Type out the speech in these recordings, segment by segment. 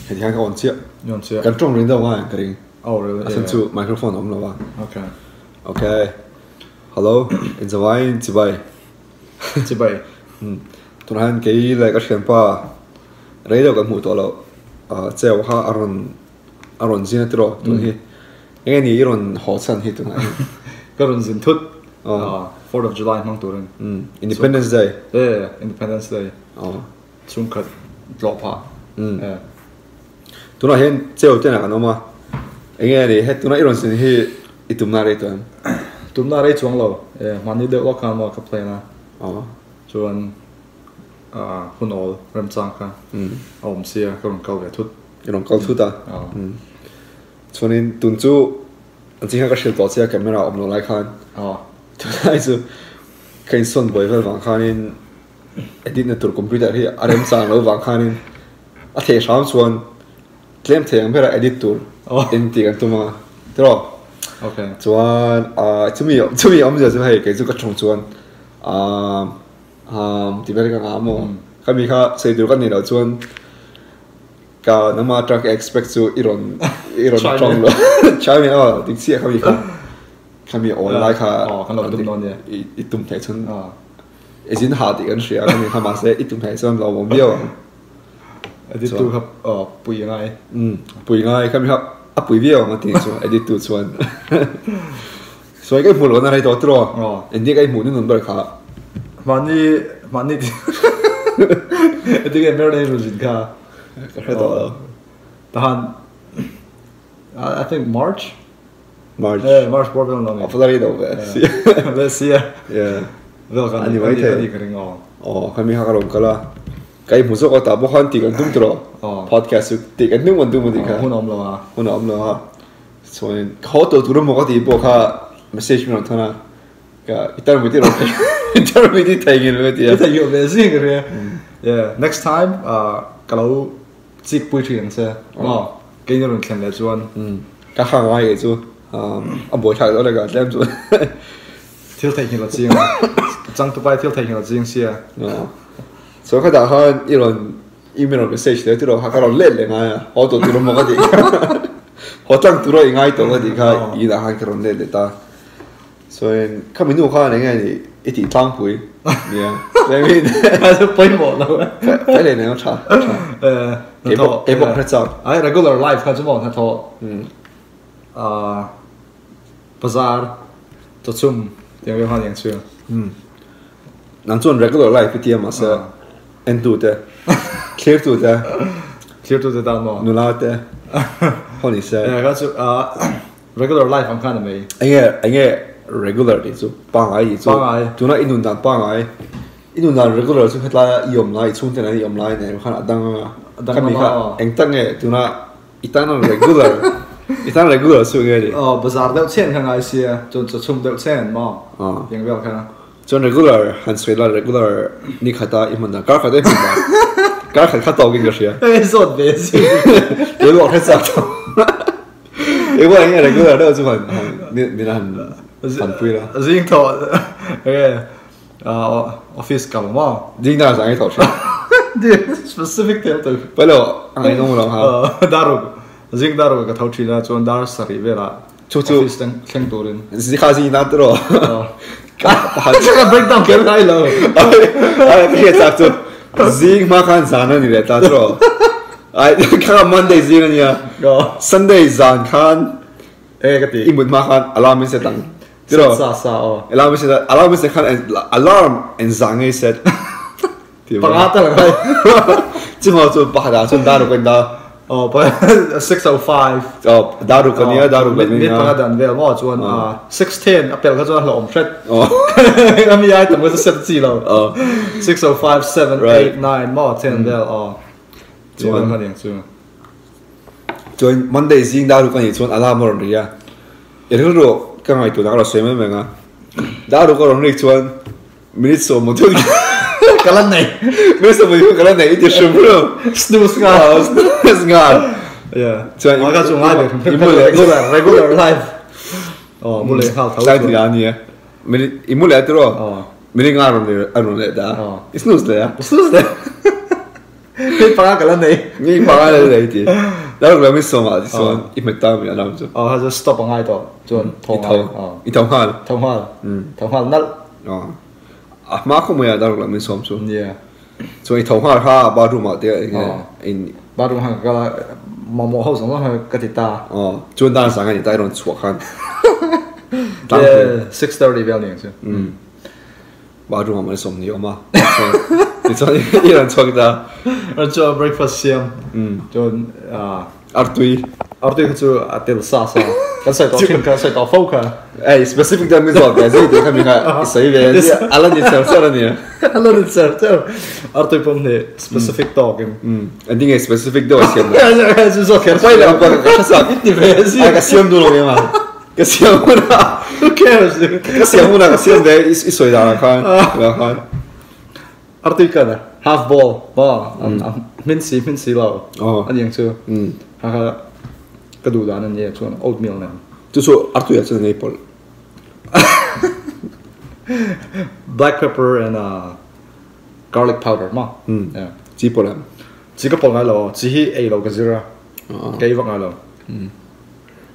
thì hai con chia nhon chia cần trong đến đâu ngay cái gì really sân chu microphone ông là okay okay hello in the line chị bay tuần han cái lại cái chuyện pa rồi đâu cái mũ to lo treo ha aron zin tro tuần hi nghe ni iron hot sun hi tuần này cái run zin thut 4th of July mang tuần Independence Day Independence Day chung khát lọ pa tuần này hen treo tên là cái nó mà nghe ni hết tuần này iron zin hi itum na tuần tụm na đây chuang lo mani deuh lo kan mo ka play na chuan hun ol rem chang ka om sia ka rong kal ve thut rong kal thut ta chuanin tun chu an chi ha ka shil to chia camera om lo lai khan tunai chu kain son boy vel wang khanin edit na tur computer hi arem chang lo wang khanin a the sham chuan tlem theng bera edit tur in ti kan tuma tro okay chuan chumi om giờ hay cái chu ka thong chuan ti ber ka nga mo kami kha sei dur kan ni lo chuan ka nama track expect chu iron trong lo chai mi dik sia kami online kha kan lo dum non ye itum thai chun ezin ha ti kan sia kami kha ma se itum thai chun lo bom bio edit tu khap pui ngai kami kha apui video mà thì so edit tu chuan so cái mũ nó này đó tro ending cái mũ nó nằm bờ khá mani edit cái mer này rồi gì cả cái đó tahan I think March program nó ở đây đâu vậy let's see yeah welcome anh vậy thế cái mình học cái là cái mũ số có ta bao nhiêu tiền đúng tro podcast tiền đúng mình đúng mình cả hun om lo ha so khó tổ tụi nó có thì bộ kha message mình thôi na cái itar mình đi thay cái rồi thì thay cái gì cái yeah next time kalau chik pui thian se cái nó khen là chuan cái hàng ngoài cái chu ông bố chạy đó là cái làm chu thiếu thay cái là gì chẳng tụi bay thiếu thay cái là gì xia so cái đó hơn iron email message đấy tụi nó học cái lên lên ngay họ tụi nó có thì họ chẳng tụi nó ngay tụi nó thì cái ý là hai cái lên ta so cái mình nuôi cái này nghe thì ít thì tăng bụi yeah I mean phải một đâu phải lên nó trả cái bộ hết sao regular life cái chúng ta thọ bazaar cho chung tiếng Việt hoa tiếng xưa nang chuan regular life thì mà sẽ end to the clear to the down nula te honey say cái chú regular life ang kan mai anh nghe regular thì chú bang ai chú na inun dan bang ai inun dan regular chú hết la iom lai chung te na iom lai ne khan adang kami kha anh tăng nghe chú na itan regular chú nghe đi bazaar deuh chen khang ai sia cho chung deuh chen ma yang vel khang John regular han swela regular ni khata imanda kar khata imanda kar khata ogin gashia sot besi ye lo kha sa to e wa ni regular da chu han ni han pui la zing tho office kam ma ding na sang ai tho specific tel to palo angai no lo ha daru zing daru ka thau thina chon dar sari vela chu office tang torin zi kha zi na tro chắc breakdown kéo ngay rồi bây giờ chắc zing mà khán giả nữa này ta rồi ai khán Monday zing nha Sunday zan khán cái gì imut mà khán alarm sẽ tăng rồi alarm sẽ khán alarm and zang ấy sẽ bằng át là cái chứ mà cho bà đã cho ta được cái đó 605 daru kan ya daru kan ni pa dan vel mo chuan 610 apel ka chuan hlom thret ami ai tam ko set chi lo 605 7 8 9 mo 10 vel chuan kan yang chuan Monday zing daru kan chuan alarm ron ria ero ro ka ngai tu na ro seme me nga daru ko ron ri chuan minute so mo tu kalan này bây giờ mình kalan này ít sớm rồi snooze ngar yeah cho anh có dùng ai được regular life mua lấy hao thấu sai thì anh nhỉ mình mua lấy rồi mình ngar rồi anh rồi đã snooze đấy Cái phá cái lần này. Nghĩ phá cái này thì. Đó là mình sống mà, sống ít mấy tao mình làm chứ. Hắn stop ngay đó, chuẩn thông hoa. Ít thông hoa. Thông hoa. Thông hoa nát. Mà không phải đó là mình sống chứ. Yeah. Chuẩn thông hoa ha, bao nhiêu mà thế. Bao nhiêu hàng cái là mò hậu sống nó cái gì ta. Chuẩn ta sáng ngày tayron chuột han. Yeah, 6:30 về liền chứ. Bao nhiêu mà mình sống nhiều mà. Thì cho ý là chuột ta. Cho breakfast xiêm. Cho Artui cái chú atel sa cái sợi tóc phim cái sợi tóc phâu cái specific time mình cái gì thì mình cái sấy về Alan đi chơi nè Alan đi chơi Artui pom này specific tóc anh think specific đó xiêm chú sao cái phải là cái sao ít đi về gì cái xiêm đồ luôn mà cái xiêm una who cares cái xiêm đấy ít sôi đá kan Artui cái này half ball min si lâu anhยังchưa cái đủ đàn này cho oatmeal này chú số Artui là chơi Apple black pepper and garlic powder mà chỉ bỏ làm chỉ có bỏ ngay lâu chỉ hi ai lâu cái gì ra cái vật ngay lâu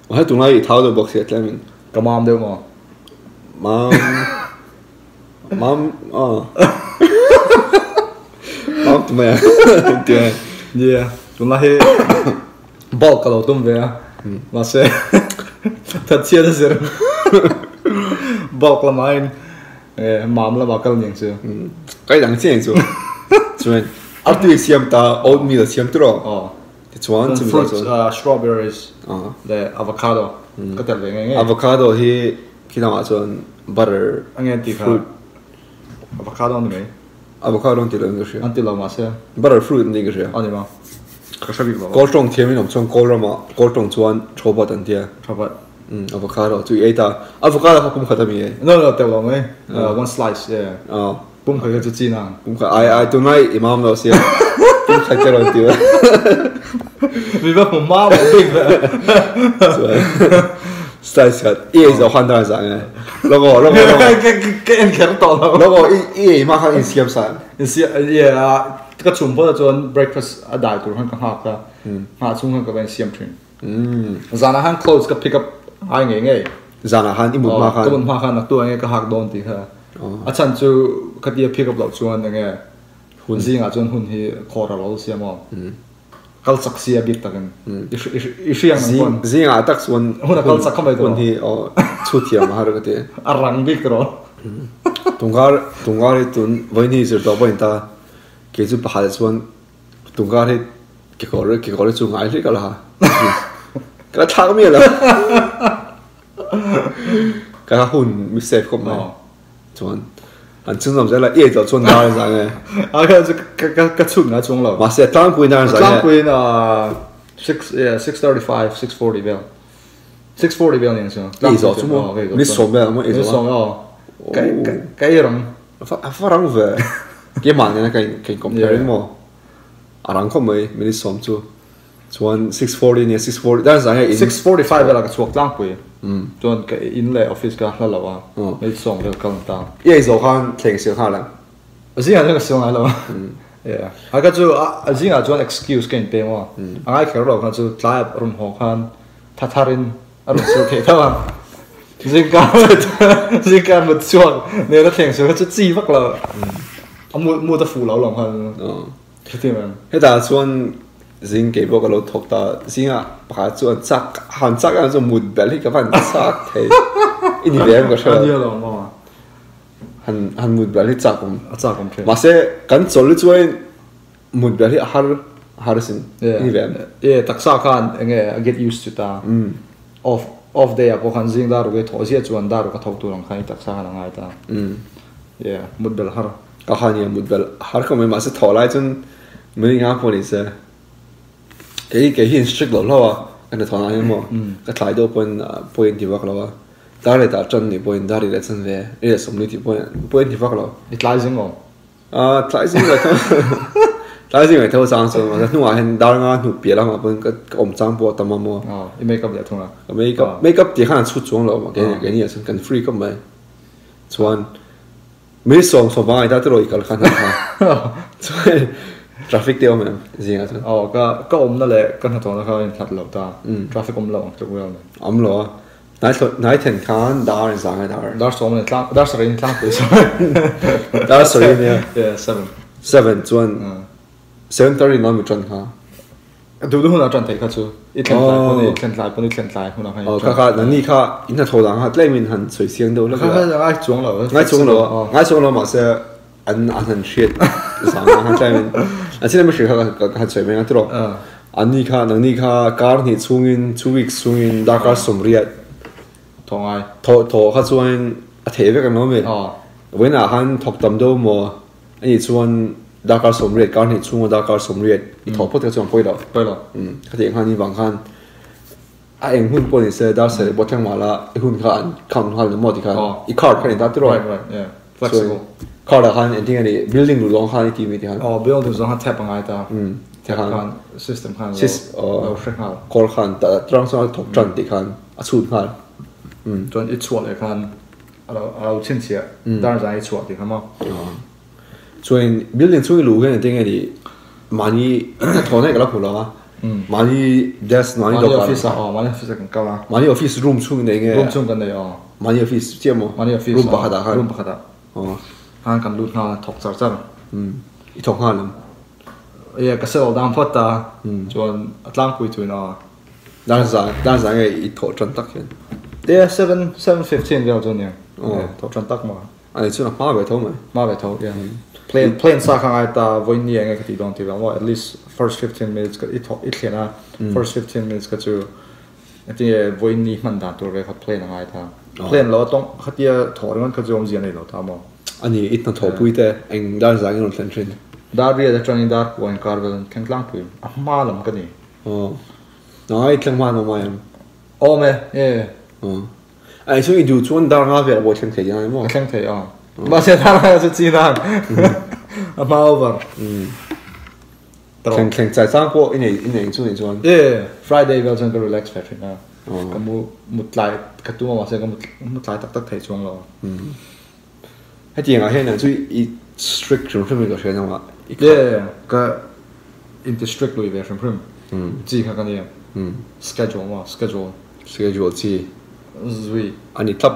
hay tụi này tháo được bọc xịt lại mình cái mom đâu mà mom tụi mày yeah tụi này bulk cái lâu tụm về mà sẽ thật chia ra rồi bulk là mine mom là bakal nheng chứ cái đằng trên chứ chuyện Artui xiêm ta oatmeal xiêm tro thì chuan fruits strawberries the avocado cái tờ về ngay avocado thì khi nào chuan butter anh em thì avocado này avocado thì là cái gì anh thì làm mà sẽ butter fruit này cái gì anh em cái sao bị bảo có trong thiên mình làm chuan có mà có trong chuan chua bát anh tiệt avocado chú ý ta avocado họ cũng khá là nhiều no tao làm ấy one slice yeah bung khởi cái gì nào bung khởi ai tụi này imam đâu xíu bung khởi cái rồi tiêu vì vậyผมมาแบบบิ๊กเลย slice cut ý giờ hoàn toàn dạng này logo cái anh khởiต่อlogo ý mà khởi xiêm sản yeah cái chung bao giờ breakfast ở đại tụi hắn có học ta họ chung hắn có bên xiêm truyền zana han close cái pick up ai nghe zana han imut ma khan cái một ma khan là tôi nghe cái học đòn thì ha chân chú cái dia pick up lâu chuan nghe hun gì ngã chuan hun hi khó ra lâu xiêm mà cái sắc xia biết ta cái isiang ngon gì ngã tắc chuan hun cái sắc không phải hun hi chu thiam ha rồi cái arang biết rồi tungar thì tun với ni giờ đó bên ta cái chú bahal chuan tungar thì cái gọi chú ngài thì cái là cái thang miệng là cái hun mi save không này chuan anh chung làm là ít giờ chuan nào là nghe cái chung là chung lâu mà sẽ tăng quên nào là tăng quên 6:35 6:40 bell 6:40 bell nên sao ít giờ chung mà mi sống bell mà ít giờ cái rong phát rong về cái màn này cái compare mà rong không mấy mi sống chú chuan 6:40 nè 6:40 đó là cái 6:45 là cái chuột tăng quên chuan cái in lệ office cái là lâu à mi sống được công ta ít giờ khan thiệt sự khan là gì là cái sống lại lâu yeah cái chú gì là chuan excuse cái bên mà anh cái rồi cái chú lại run hồ khan thatharin run sự thế thôi gì cả một chuột nếu nó thiệt sự cái gì vắt là ông mua ta phủ lâu lòng hơn cái gì mà cái ta chuan riêng cái bộ cái lô thuộc ta riêng à bà chuan chắc hàn chắc anh dùng một bể thì các bạn chắc thế in đi về cái sao hàn một bể thì chắc cũng mà sẽ cắn chỗ lúc chuan một bể thì har xin in đi về yeah tất cả khan nghe get used to ta off day có khan riêng đó rồi thôi sẽ chuan đó rồi thâu tu lòng khai tất cả là ngay ta yeah một bể har các khan nhiều một bể har không mà sẽ thò lại chuan mình ngáp vào đi sẽ cái hiện strict lâu à cái này thằng anh mà cái thái độ point thì vác lâu à đó là ta chân thì point đó là chân về đây là sống thì point thì vác lâu it lies in thái sinh là thôi sáng sớm mà lúc nào hiện đó là nụ bia mà point cái ôm trắng bộ tầm mà make up vậy thôi à make up thì khá là xuất chúng lâu mà cái này là cần free cấp mấy chuan mấy song bằng ai ta rồi cái khán giả chuan traffic tiêu mà gì à thôi có nó lệ cái thằng thằng nó khơi thật lâu ta traffic lâu chụp well lâu nãy thành khán đá sang hay đá số mình đá số mình class đá số mình yeah 7 chuan 7:30 nó mới chuẩn ha đúng là chuẩn thấy cái chú ít lần lại hôm nào hay cái nãy ní cái in là thầu lăng ha lấy mình hẳn sôi xiang đâu cái ngay xuống lầu mà sẽ anh hẳn shit sang hẳn lấy mình anh xin em mới cái hẳn sôi mình cái đó anh ní cái nãy ní cái car ní chung in 2 weeks chung in đã car sum riết thong ai thầu cái chuan thế với cái nó mình với là hẳn thọc tầm đâu mà anh chuan đã car sum riết car ní chung đã car sum riết thầu phốt cái chuan bôi đâu cái tiếng hẳn ní vang hẳn anh hun bôi sẽ đã sẽ bắt thằng mà là hun khan khăn hẳn một cái cái car cái này đã rồi yeah flexible car là hẳn anh tiếng này building đủ long hẳn thì mình thì hẳn building đủ long hẳn thép bằng ai ta thì hẳn system hẳn car hẳn ta trang sang thọc trần thì hẳn chuột hẳn cho ít chuột thì hẳn alo chân chia đang ra ít chuột thì hẳn mà cho nên building chung lũ cái này tiếng này thì 많이 thằng này cái là phù hợp 많이 desk 많이 office 많이 office kan kala 많이 office room chung này nghe room chung kan đấy 많이 office chiếm mo 많이 office room bakada han kan lut na thok char char i thok han lam yeah ka sel dam phot ta chuan atlang pui tu na dan za nge i thok tran tak hian there 7:15 vel chuan thok tran tak ma ani chuna ma ve tho yeah plane sa khang ai ta voin ni nga kati dong ti wa at least first 15 minutes ka it khena first 15 minutes ka chu ati voin ni man da tur ve kha plane ngai ta plane lo tong khatia thor ngon ka jom zian nei lo ta mo ani it na tho pui te eng dan za nge tlan trin da ria da training dar point carvel kan klang pui ma lam ka ni nai tlang ma no mai me yeah ai chu i du chuan dar nga ve bo tlang thei ngai mo klang thei mà sẽ thang là sẽ chi đang mà over keng tại sao cô in này chú này chuan yeah Friday vào chân cái relax factory na cái một lại cái tu mà sẽ có một lại tắc thấy chuông rồi hay tiền à hay là chú i strict trong phim cái chuyện nào yeah cái in the strict lui về trong phim chỉ cái này schedule mà schedule chi zui anh đi club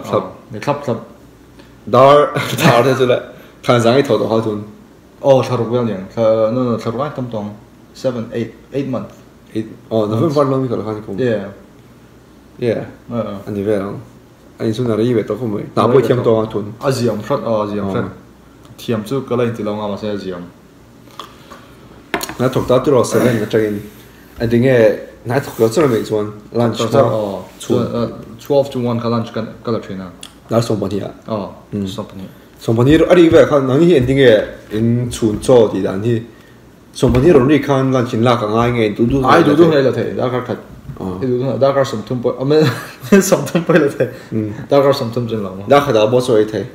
dar thế chứ lại thằng sáng ấy thầu đâu hao thun thầu bao nhiêu no thầu ai tâm tông 7-8 months nó vẫn vẫn lâu như cái là không yeah anh đi về không anh xuống nào đấy về tôi không mới nào bôi thiam to thun aziam phật thiam chú cái này thì lâu ngà mà sẽ aziam nãy thầu ta rồi 7 là trên anh tính nghe nãy thầu cho mình chuan lunch 12 to 1 cái lunch cái là chuyện nào 날 송번이야. 송번이. 송번이로 아리 왜 칸 너희 엔딩에 인 춘초디 단히 송번이로 우리 칸 간진 라강아게 두두 아이 두두 해라 돼. 나가 kat. 두두 나가 something boy. 아메 something boy 라 돼. 나가 something 좀 나와. 나가다 보소이 돼.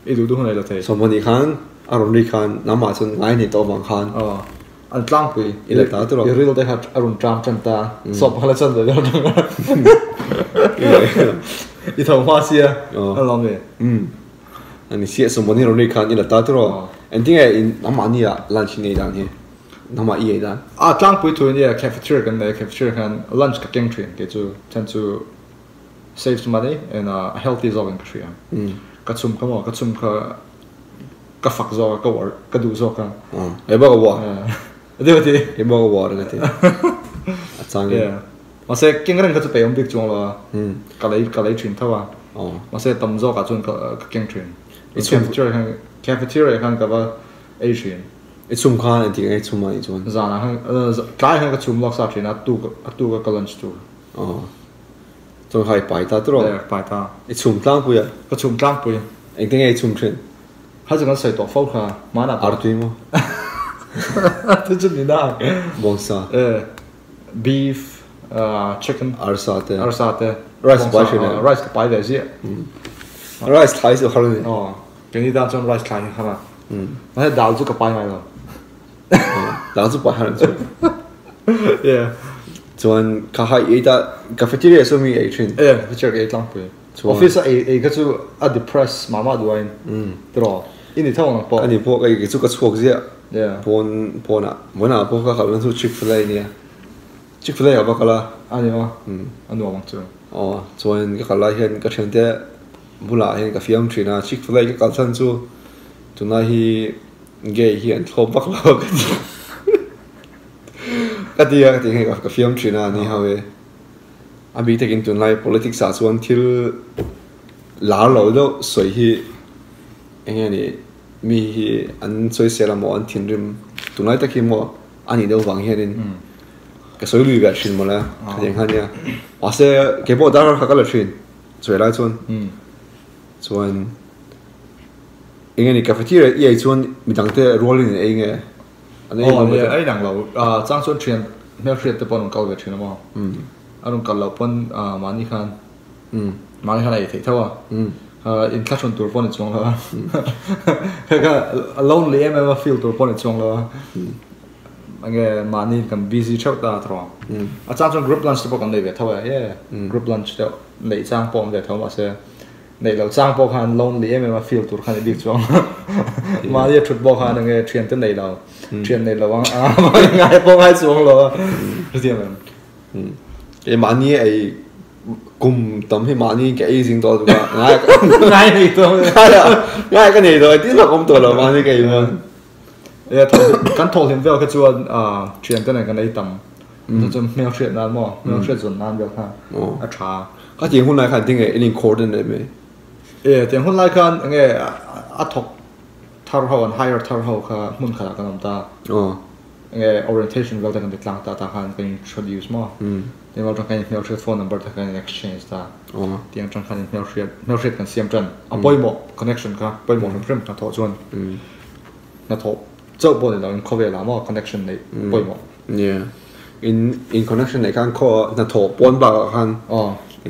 이 두두 해라 돼. 송번이 칸 아론리 칸 남아선 아이니 또방 칸. anh tlang pui ile ta tu ro de hat arun tram chan ta sop hala chan de i thong hoa sia along me ani sia so moni ro ni khan ile ta tu ending in namani ya lunch ni dan he nama i dan tlang pui tu ni cafeteria kan lunch ka keng train ke chu chan chu save some money and a healthy zone ka tria ka chum ka fak zo ka war ka du zo ka e ba wa Đấy vậy thì bao nhiêu water cái gì, chẳng yeah, mà sẽ kinh nghiệm cái chỗ tây ông biết chung là, cái lấy truyền thao à, mà sẽ tầm do cả chung cái kinh truyền, cafeteria hàng cái vào Asian, cái chung khan thì cái chung mai chung, giờ là hàng cái hàng cái chung lọc sát trên tu cái lunch tu, chung hai bài ta rồi, bài ta, cái chung tlang bùi, cái chung tlang bùi, anh tiếng cái chung truyền, hay là cái sợi tóc phâu cả, mà là art tuyên mo. Thế chứ gì đó bông sa beef chicken arsate rice cái bài về gì rice thái sự hơn cái này đang trong rice thái hả mà nó đào chút cái bài này rồi đào chút bài hơn chứ yeah chuan cả hai ấy ta cafeteria số mi ấy trên cafeteria ấy lắm bự office ấy cái chỗ depress mama đuôi rồi in đi thong anh đi bộ cái chút cái chuột gì pon à pon ka kalan su Chick-fil-A nia Chick-fil-A apa kala ani ma anu mang chu chuan ka kala hian ka thente bula hian ka fiam thina Chick-fil-A ka kalsan chu tuna hi gay hian thlo bak lo ka dia ka fiam thina ni hawe abi takin tunlai politics a chuan thil la lo do soi hi enge ni mi hi an choi sela mo an thin rim tunlai taki mo ani do wang hianin ka soi lui ga shin mo la ka jeng han ya ase ke bo dar ka kala thin choi lai chuan chuan enge ni cafeteria ye chuan midang te rolling e enge ai dang lo chang chuan thian mel thriat te pon kal ve thina mo anong kalau pun mani khan ai thei thawa in classroom tur pon chong la ka lonely em feel tur pon chong la ange mani kan busy chau ta thro a chang group lunch te pon nei ve thawa group lunch te nei chang pom ve thawa se nei lo chang pok han lonely em feel tur khan dik chong mani thut bo khan ange thian te nei lo thian nei lo ngai pom hai chong lo riam mani ai kum tam hi mani ke ai jing to du ba ngai nei to ngai ka nei to ti na kom to lo mani ke ma kan thol hin vel ka chuan thian te nei kan ei tam chu mel thriat nan mo mel thriat zon nan vel kha a tha ka ti hun lai khan ting e in coordinate me tiang hun lai khan nge a thok thar ho an higher thar ho kha mun khala kan ta nge orientation vel ta kan tlang ta khan kan introduce mo they will try to make phone number to can exchange ta tiang tang khan mel thriat kan siam tran a poi mo connection ka poi mo frame ta tho chuan na tho chau bo le in cover la mo connection nei poi mo in connection nei kan kho na tho pon ba khan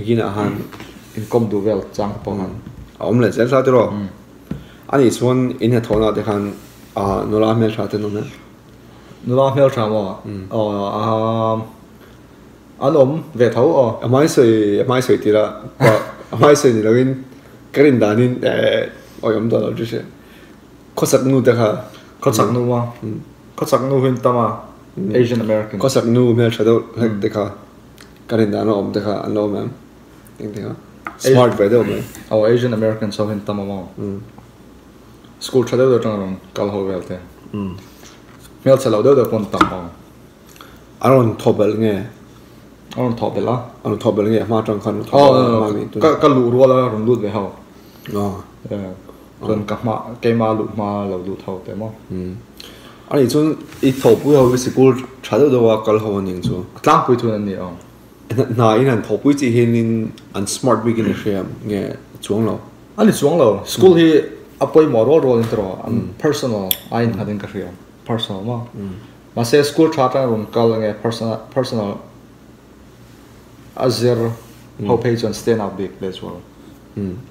gina han in kom du vel chang po han le zel sa tro ani chuan in ha thona de khan no la mel tha te no mel tha mo anom ve thau mai soi tira mai soi ni login karin danin oyom da lo jise khosak nu de kha khosak nu ma khosak nu hin tama Asian American khosak nu mel thado hek de kha karin da no om de kha anlo mem ting de kha smart ve de me Asian American so hin tama mo school thado de tang kal ho velte mel chalo de pon tam mo aron thobel nge on top bela on top bela nge ma tang khan ka lu ro la ron lut ve ho ron ka ma ke ma lu lo lu thau te mo ani chun I thopu ho we school thado do wa kal ho ning chu tlang pui thu ni na in an thopu chi hin in an smart begin sham nge chuang lo ani chuang lo school hi apoi mo ro intro an personal ain hadin ka ria personal ma se school thata ron kal nge personal azir how page on stand up big as well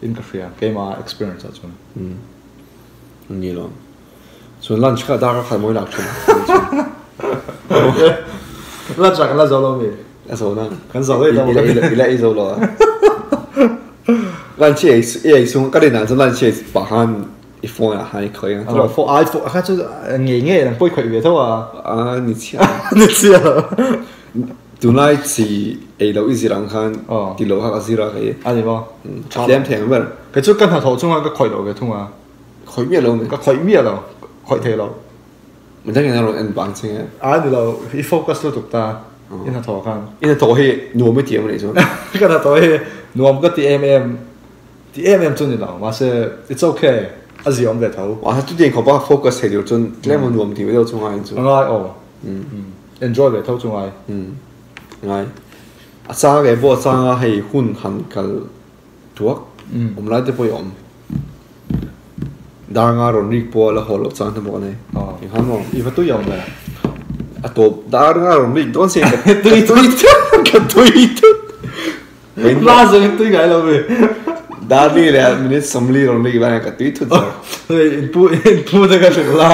in Korea game experience as well ni lo so lunch ka da ka moi lak chun lunch ka la zolo me so na kan zolo ila i zolo lunch e sung ka de na so lunch ba han I phone a hai khoi a for I for ka chu nge na poi khoi ve tho ni chia tunai chi e lo izirang khan ti lo ha azira ke ani ba them theng ber ke chu kan ha tho chung ka khoi lo ve thunga khoi mi lo ka khoi mi lo khoi the lo mình thấy cái nào anh bạn xem ni lo I focus lo tuk ta in ha tho khan in ha tho he nuo me tiam nei chu kan ha tho he nuam ka ti chu ni lo ma se it's okay aziom ve tho wa tu din ko ba focus he lo chun lemon nuam ti ve lo chung ai chu ngai enjoy ve tho chung ai ngai a cha ge bo cha hei hun han kal tuak lai te poi daranga ron rik po la holo chan ta mo ne I han mo I va tu yom le a to daranga ron rik don se ka tui la zo tu gai lo ve darli le minute samli ron rik ba ka tui tu in pu de ka la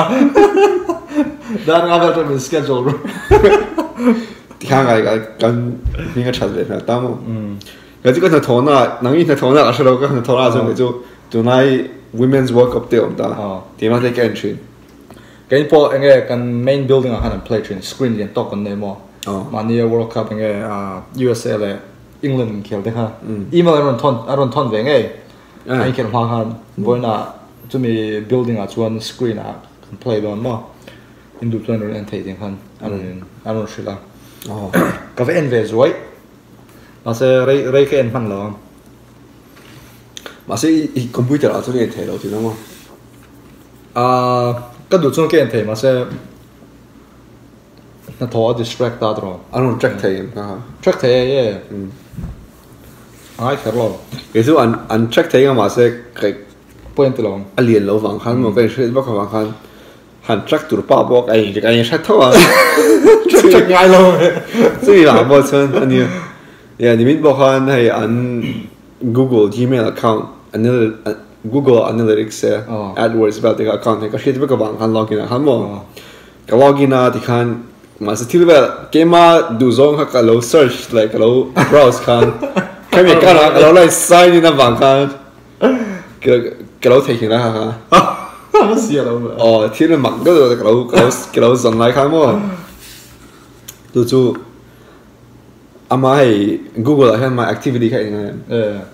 daranga va to schedule ti khang ai kan ni nga chal le na ta mo ga ji ko na thona nang I na thona a shalo ka na thona zo me jo tunai women's work up there ta ti ma te kan chin cái po anh nghe cái main building ở hàng play train screen liền to con này mà mà nia World Cup anh nghe USA là England khéo đấy ha email Aaron Thon về nghe anh khéo hoa han với na chúng mình building ở chuan screen à play don mà in du plan rồi anh thấy tiếng han Aaron Sri Lanka cái về anh về rồi mà sẽ ray cái anh phân lo mà sẽ computer ở chỗ này thấy đâu chứ đúng không cái đồ chung cái anh thấy mà sẽ nó thua distract ta rồi anh track thấy track thấy yeah ai khởi lo cái số anh track thấy mà sẽ cái point lòng anh liền lâu vàng khăn mà cái chuyện bao vàng khăn hắn track tụi ba bọc anh track thôi à track ngay luôn所以啦，我真安尼，呀，你们包含系按 Google Gmail account， Google Analytics AdWords แบบ啲 account， 個寫啲個網看 login 啊，看冇，個 login 啊，啲看，嘛是睇到แบบ game 啊，ดูซอง佢個老 search 嚟個老 browse 看，佢咪個老嚟 sign 啲網看，個老提醒啦嚇。乜事啊老？哦，睇到網嗰度個老上嚟看冇。ดูจูอามาให้ Google ให้ my activity แค่ยังไง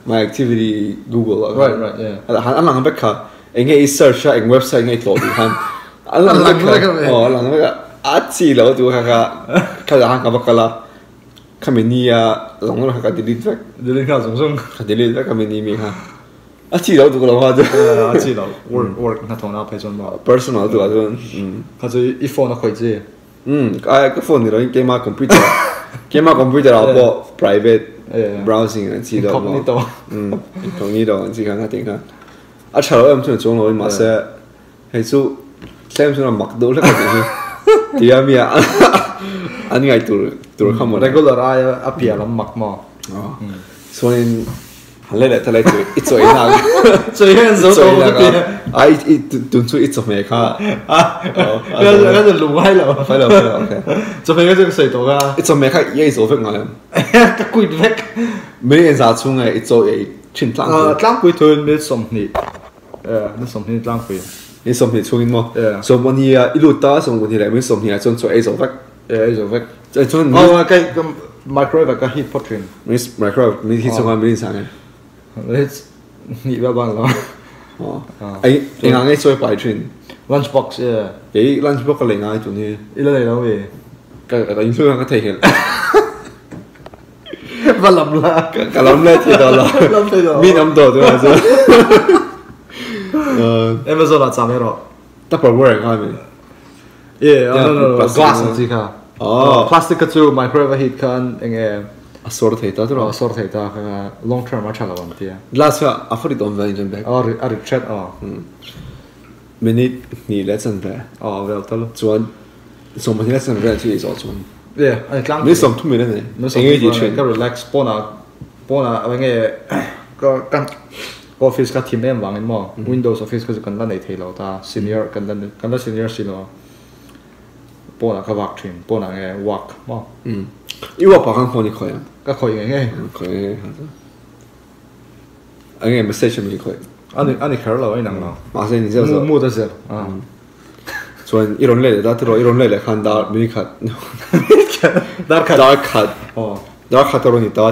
my activity Google right yeah แต่หันอันหลังไปค่ะเองไอ้ search เองเว็บไซต์ไงตัวดีหันอันหลังไปค่ะอ๋อหลังไปค่ะอัดจีแล้วดูค่ะค่ะจะหันกับกันละคำนี้อ่ะหลังเราค่ะ delete ไป delete ค่ะส่ง delete ไปคำนี้มีค่ะอัดจีแล้วดูกันแล้วว่าดูอัดจีแล้ว work น่าท้องน่าไปจนมา personal ดูอ่ะดูเขาจะอีโฟนน่ะคุยจีcái phone này nó game computer là bộ private browsing anh chỉ đó incognito anh chỉ khá là tiếng ha à chờ em chuẩn chuẩn rồi mà sẽ hay số xem là mặc đồ là cái gì thì em ya anh ngay từ không một regular ai appear lắm mặc mà cho nên hắn lấy lại thay lại từ ít rồi nào最近做到嗰啲啊斷出一做咩卡嗰隻路喺度快樂 OK 做咩嗰隻隧道啊一做咩卡嘢做乜嘢個貴啲咩人殺出嚟一做嘢全當當貴團咩送你咩送你當貴你送你出去麼送問題啊一路打送問題嚟咩送你啊做做嘢做乜做乜即係做哦個 microwave 個 heat pot 團咩 microwave 咩 heat 送啊咩嘢你不辦咯？哦，你硬嘅做擺穿 lunchbox 嘅，你 lunchbox 個另外一種呢？呢個嚟到未？個影相個睇起，不諗啦，個諗咧睇到啦，諗睇到，邊諗到對嘛？Amazon 啊，站喺度 ，Tupperware 啱未？Yeah，no glass 唔知㗎。哦 ，plastic 嘅做 microwave heat kan enge sort睇到咯，sort 睇到佢 long term 乜嘢問題啊？Last year 阿弗利當翻陣俾。哦，retreat 哦。minute 你嚟陣俾。哦，well 得咯。做送問題嚟陣俾去做做。Yeah，你講。你送出面咧？你送出面。個 relax 幫啊，enge 個 office 個 team 咧玩緊麼 ？Windows Office 佢就跟得你睇咯，但 senior 跟得 senior 先咯。幫啊，佢 work team，幫啊嘅 work 麼？因為我幫佢可以啊，個可以嘅，可以。อันนี้ message ไม่ค่อยอันนี้แค่เราไอ้หนังเรามาเส้นนี่เจ้าสิมูดเสียส่วนอีรอนเล่ได้ตัวอีรอนเล่คันดาร์มินิคัดดาร์คัดอ๋อดาร์คัดตัวนี้ตัว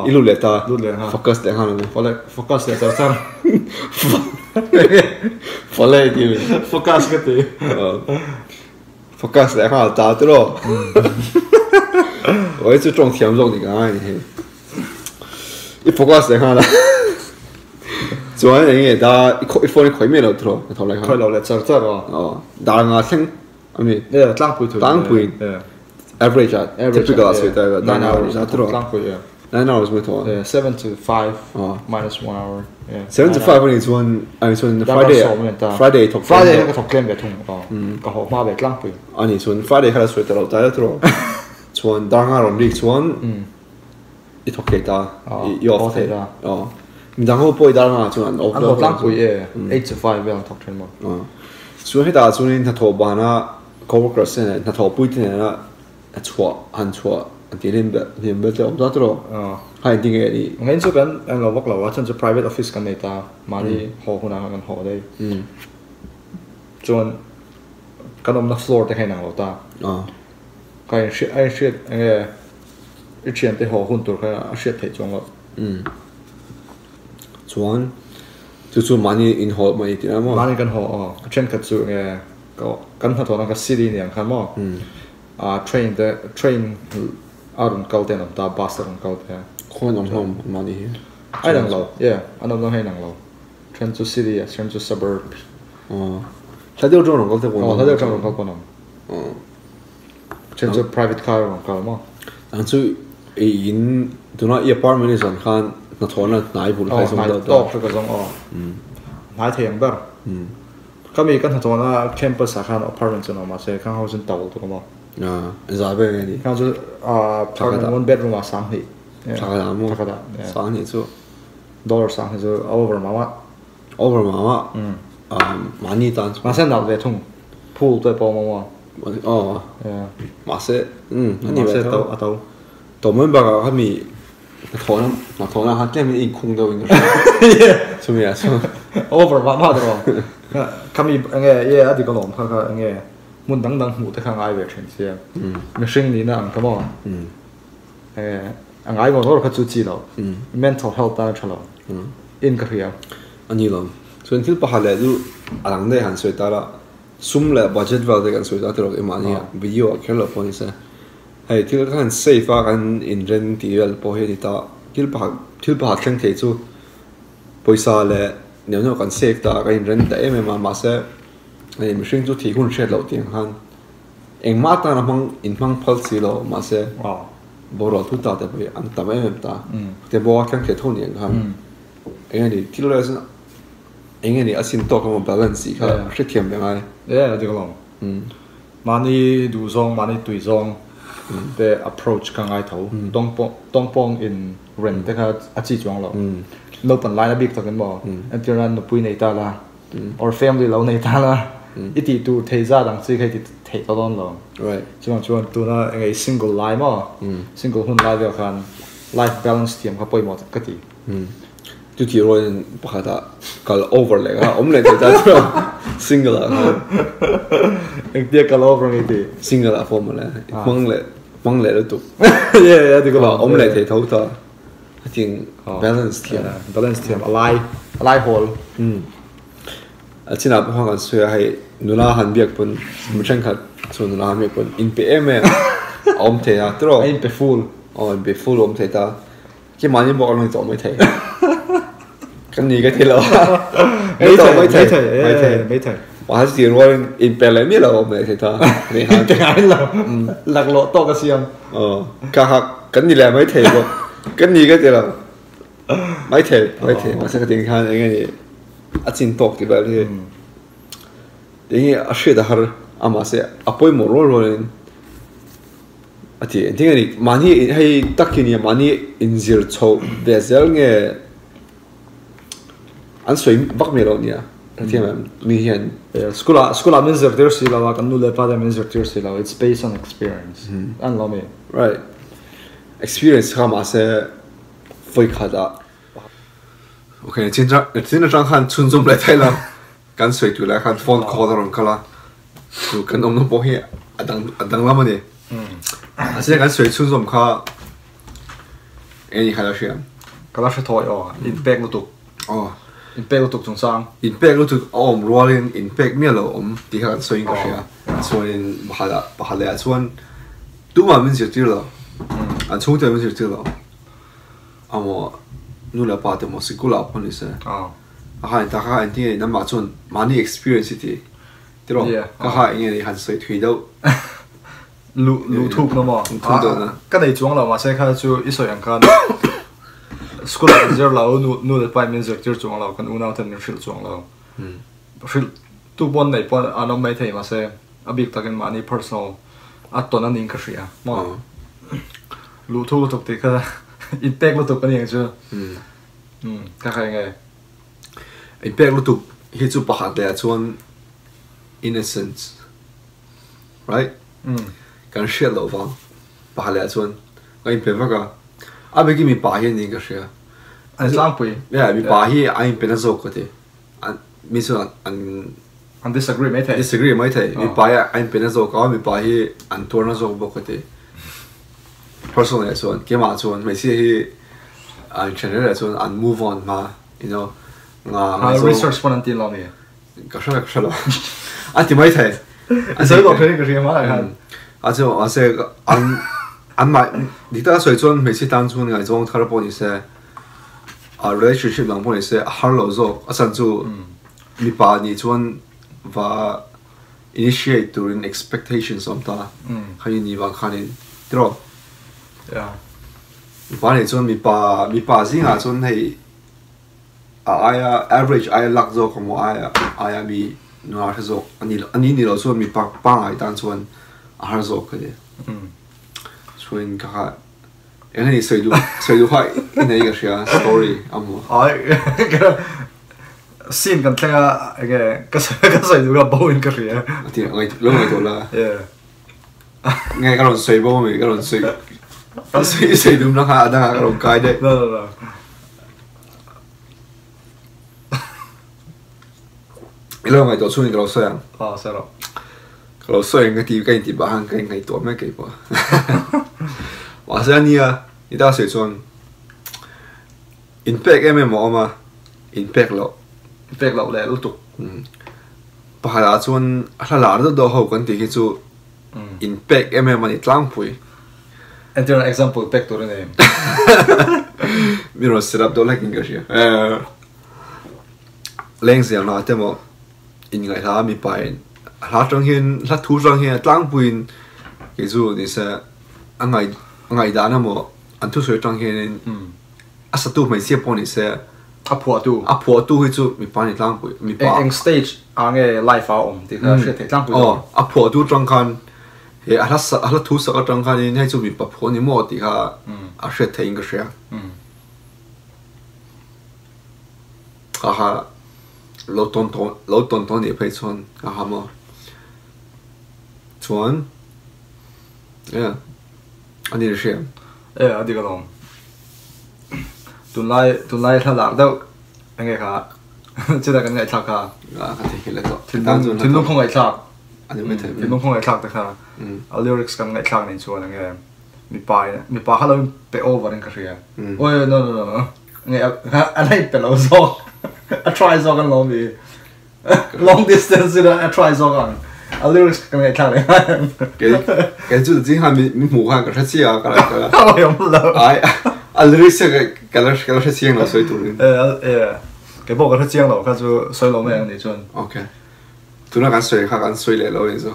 อีลูเล่ตาโฟกัสเด็กฮันเลยโฟกัสเด็กจะสั่งฟอลเล่ดีเลยโฟกัสก็ตีโฟกัสเด็กฮันตาตัว我一直种田种你讲你一โฟกัสเด็กฮันละส่วนอย่างนี้ดาอีโฟนคอยไม่เราตัวเท่าไรครับคอยเราเลยจัดอ๋อดาร์งาเส้นอันนี้ตั้งปุยaverage typical สุดแต่ว่า9 hours ตัวตั้งปุย9 hours ไม่ตัว7 to 5 minus 1 hour 7 to 5วันนี้ส่วนFriday ถก Friday ก็ถกเล่นแบบทุ่งก็หกมาแบบตั้งปุยอันนี้ส่วน Friday เขาสุดแต่เราได้ตัวส่วนดาร์งาเราดีส่วนอีถกเกตาอีออฟเทตาอ๋อมีดังเขาป่วยดาร์งาส่วนออฟตั้งปุย8 to 5เวลาถกเทรนหมดส่วนให้ตาส่วนนี้ถ้าถกบานะ coworkers เนี่ยถ้าถกปุยเนี่ยนะชัวหันชัวอันที่เรียนแบบจะออกตัวให้ดิ้งเองงั้นส่วนเราบอกเราว่าฉันจะ private office กันในตามาที่หอคุณากันหอได้ส่วน kan om na floor te khainang lo ta kai shit nge ichian te ho hun tur kha shit thei chong lo chuan chu mani in hall mai ti mo mani kan ho chen ka chu nge ko kan ha thona ka city niang khan mo train arun kauten am ta bus arun kauten khon om hom mani hi ai nang lo anom no hai nang lo train to city train to suburb ta deu jong rong ko ta deu jong rong ko nom train to private car rong ka mo ang chu in tuna i apartment is on khan na thona nai bul khai som da to ka jong nai theng ber kami kan thona campus a khan apartment chano ma se khan house in tawl to mo za be ni khan chu apartment one bedroom a sang hi thakada mo thakada sang ni chu dollar sang hi chu over mama mani tan ma se na ve thung pool to po mo ma se ani ve to to men ba ka mi thona ha kem in khung do in so ya so over mama do kami nge adi ko lom kha nge mun dang mu te khang ai ve chen sia machine ni na ang kamo ang ai mo ro kha chu chi lo mental health ta chalo in ka ria ani lo so in til pa hale du arang de han soi ta la sum le budget val de kan soi ta ro imani video khelo phone se hai til kan safe kan in ren ti vel po he ta til pa thleng thei chu poisa le nếu còn save ta cái人tại em mà sẽ này mình sinh cho thì hun sẽ lâu tiền hơn em mà ta mang in mang pulse lo mà sẽ bỏ ra thu ta để bây anh tạm em ta để bỏ cái cái thôn tiền hơn anh ấy thì là anh ấy asin to cái một balance cái sẽ thiam được ngay đấy là cái lòng mani du zong mani tui zong để approach cái ngay thấu dong pong in rent cái achi chuang lo no pan line big token mo and you run no pui nei ta la or family lo nei ta la iti tu thei za dang chi khai ti thei ta don lo right chuan tu na ngai single line mo single hun live khan life balance tiam kha poi mo ka ti tu ti ro pakha kal over le ha om le ta single ek dia kal over ngai ti single a form le mang le tu yeah ti ko om le thei thau ta I think balance thiam alai hole achina phang kan suya hai nula han biak pun mchang khat so nula han biak pun in pm om the ya tro in pe full in pe full om the ta ki mani bo long to mai thai kan ni ga thelo ei to mai thai wa si ro in pe le mi lo om mai thai ta ni han te ai lo lak lo to ka siam ka ha kan ni le mai thai bo kan ni ga te la mai thai ma sa ka ting khan ai ni a chin tok ti ba le dei a she da har ama se apoi mo ro len ati ding ni mani hei takini mani inzir chho bezel nge an soi bak me lo nia tiam mi hian school min zer ter si la kan nu le pa min zer ter si la it's based on experience an lo me right experience kama se foi khada okay chin chang han chun zum lai thai la kan soi tu la khan phone call ron kala tu kan om no po he adang la mani ase kan soi chun zum kha any khala shiam kala she thoi in pek lu tu in pek lu tu chung sang in pek lu tu om rolling in pek mi lo om ti kha soi ka shia so in bahala chuan tu ma min se ti lo an chung te min se ti lo amo nu la pa te mo sikula pon ise ha ta ha an ti na ma chun mani experience ti tiro ka ha nge han soi thui do lu thuk no mo ka nei chuang la ma se kha chu i soi ang khan school zer la nu le pai min zer tir chuang la kan una tan shil chuang la shil tu bon nei pon anom mai thei ma se abik takin mani personal aton an in ka ria mo lu thu tok ti kha in pek lu tok pani ang chu ka khai nge in pek lu tok hi chu pakhat le chuan innocence right kan share lo wa pakhat le chuan ka in pe va ka abe ki mi pa hi ni ka share an sang pui ya mi pa hi ai pe na zo ko te mi so an anh disagree mấy thầy disagree mấy thầy mi bài anh bên nào có mi bài hi anh tour nào rồi bốc cái personal là chuan cái mà chuan mấy khi anh channel là chuan anh move on mà you know research phần anh tin lo nè cái sao lo anh thì mấy thầy anh sẽ đọc cái gì mà hả anh sẽ anh mà你大水准每次当初那种他的帮你说relationship 能帮你说 hello 做甚至你把你准và initiate during expectations of ta hay ni ba khanin tro ba ni chuẩn mi pa gì à chuẩn hay average ai lắc zo como ai mi no a zo ani ni lo chuẩn mi pa ai tan chuẩn a zo cái đấy chuẩn cả em này xây du phải cái này cái gì story amo xin cần theo cái xây du cái bao nhiêu cái gì thì lúc này tôi là nghe cái lần xây bao mình cái lần xây đúng nó ha đang cái lần cái đấy lúc này tôi suy nghĩ cái lần xây sao rồi cái lần xây cái gì bảo hàng cái ngày tôi mấy cái bao và sau này你到水准 impact em mà mà impact lo lẹ lúc tục bà là chuẩn là làm được đâu hậu cần thì cái chú impact em mà đi làm pui anh cho example back to the name mình nói set up đó là cái gì lên xem là thế mà in ngày là mi bài là trong hiện là thu trong hiện làm pui cái chú thì sẽ anh ngày đó nó mà anh thu sửa trong hiện asa tu mai sia poni se apo tu hi chu mi pani tlang pu mi pa eng stage ange life a om ti ka she the tlang pu apo tu trong khan he ala thu sa trong khan ni hai chu mi pa phoni mo ti kha a she the ing she ha lo ton ni phei chon ha mo chuan ani she adi ka long tuần lai thà lạc đâu anh nghe khá chứ là cái ngày thạc khá thiên long không ngày thạc thiên long không ngày thạc khá lyrics cái ngày thạc này chua anh nghe mi pa hello pe over anh cái gì ôi no nghe anh hay pe lâu zo I try zo cái long đi long distance rồi I try zo cái lyrics cái ngày thạc này cái chú chính là mi mù hàng cái gì à cái không lâu lyrics cái là chiang là soi tụi cái bộ cái chiang là cái chú soi lâu mấy anh đi chuẩn ok tụi nó cái soi lại lâu vậy sao